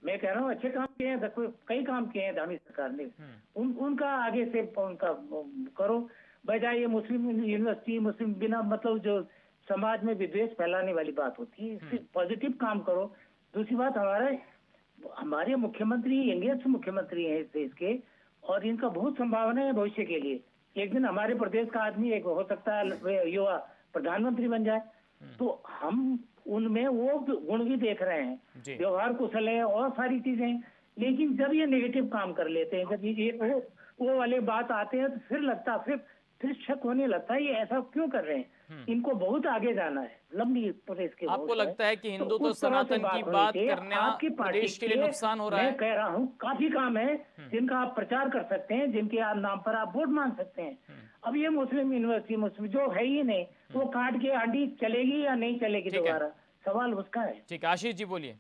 [SPEAKER 6] मैं कह रहा हूँ अच्छे काम किए हैं, कई काम किए हैं धामी सरकार ने, उनका आगे से उनका करो, बजाय ये मुस्लिम यूनिवर्सिटी, मुस्लिम बिना मतलब जो समाज में विद्वेष फैलाने वाली बात होती है, इससे पॉजिटिव काम करो। दूसरी बात, हमारे मुख्यमंत्री यंगेस्ट मुख्यमंत्री हैं इस देश के, और इनका बहुत संभावना है भविष्य के लिए। एक दिन हमारे प्रदेश का आदमी एक हो सकता है युवा प्रधानमंत्री बन जाए, तो हम उनमें वो गुण भी देख रहे हैं, व्यवहार कुशल है और सारी चीजें। लेकिन जब ये नेगेटिव काम कर लेते हैं, जब ये वो वाले बात आते हैं, तो फिर लगता फिर शक होने लगता है ये ऐसा क्यों कर रहे हैं। इनको बहुत आगे जाना है, लंबी प्रदेश के।
[SPEAKER 1] आपको लगता है कि हिंदू तो सनातन की बात करना प्रदेश के लिए नुकसान हो रहा है?
[SPEAKER 6] मैं कह रहा हूँ काफी काम है जिनका आप प्रचार कर सकते हैं, जिनके आप नाम पर आप वोट मांग सकते हैं। अब ये मुस्लिम यूनिवर्सिटी मुस्लिम जो है ही नहीं, वो काट के आंटी चलेगी या नहीं चलेगी दोबारा, सवाल उसका है।
[SPEAKER 1] ठीक है, आशीष जी बोलिए।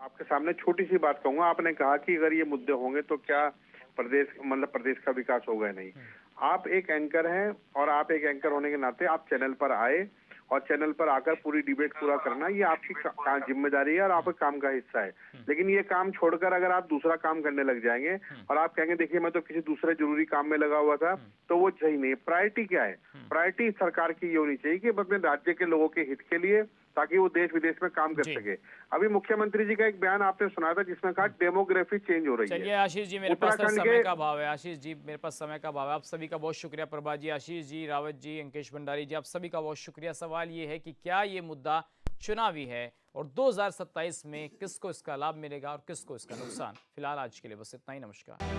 [SPEAKER 4] आपके सामने छोटी सी बात कहूंगा। आपने कहा कि अगर ये मुद्दे होंगे तो क्या प्रदेश का विकास होगा नहीं। आप एक एंकर हैं, और आप एक एंकर होने के नाते आप चैनल पर आए, और चैनल पर आकर पूरी डिबेट पूरा करना ये आपकी जिम्मेदारी है और आपके काम का हिस्सा है। लेकिन ये काम छोड़कर अगर आप दूसरा काम करने लग जाएंगे और आप कहेंगे देखिए मैं तो किसी दूसरे जरूरी काम में लगा हुआ था, तो वो सही नहीं है। प्रायोरिटी क्या है? प्रायोरिटी सरकार की ये होनी चाहिए कि अपने राज्य के लोगों के हित के लिए, ताकि वो देश विदेश में काम कर सके। अभी मुख्यमंत्री जी का एक बयान आपने सुना था जिसमें कहा डेमोग्राफी चेंज हो रही है।
[SPEAKER 1] चलिए आशीष जी, मेरे पास समय का अभाव है। आशीष जी मेरे पास समय का अभाव है। आप सभी का बहुत शुक्रिया, प्रभा जी, आशीष जी, रावत जी, अंकेश भंडारी जी, आप सभी का बहुत शुक्रिया। सवाल ये है कि क्या ये मुद्दा चुनावी है और 2027 में किसको इसका लाभ मिलेगा और किसको इसका नुकसान। फिलहाल आज के लिए बस इतना ही। नमस्कार।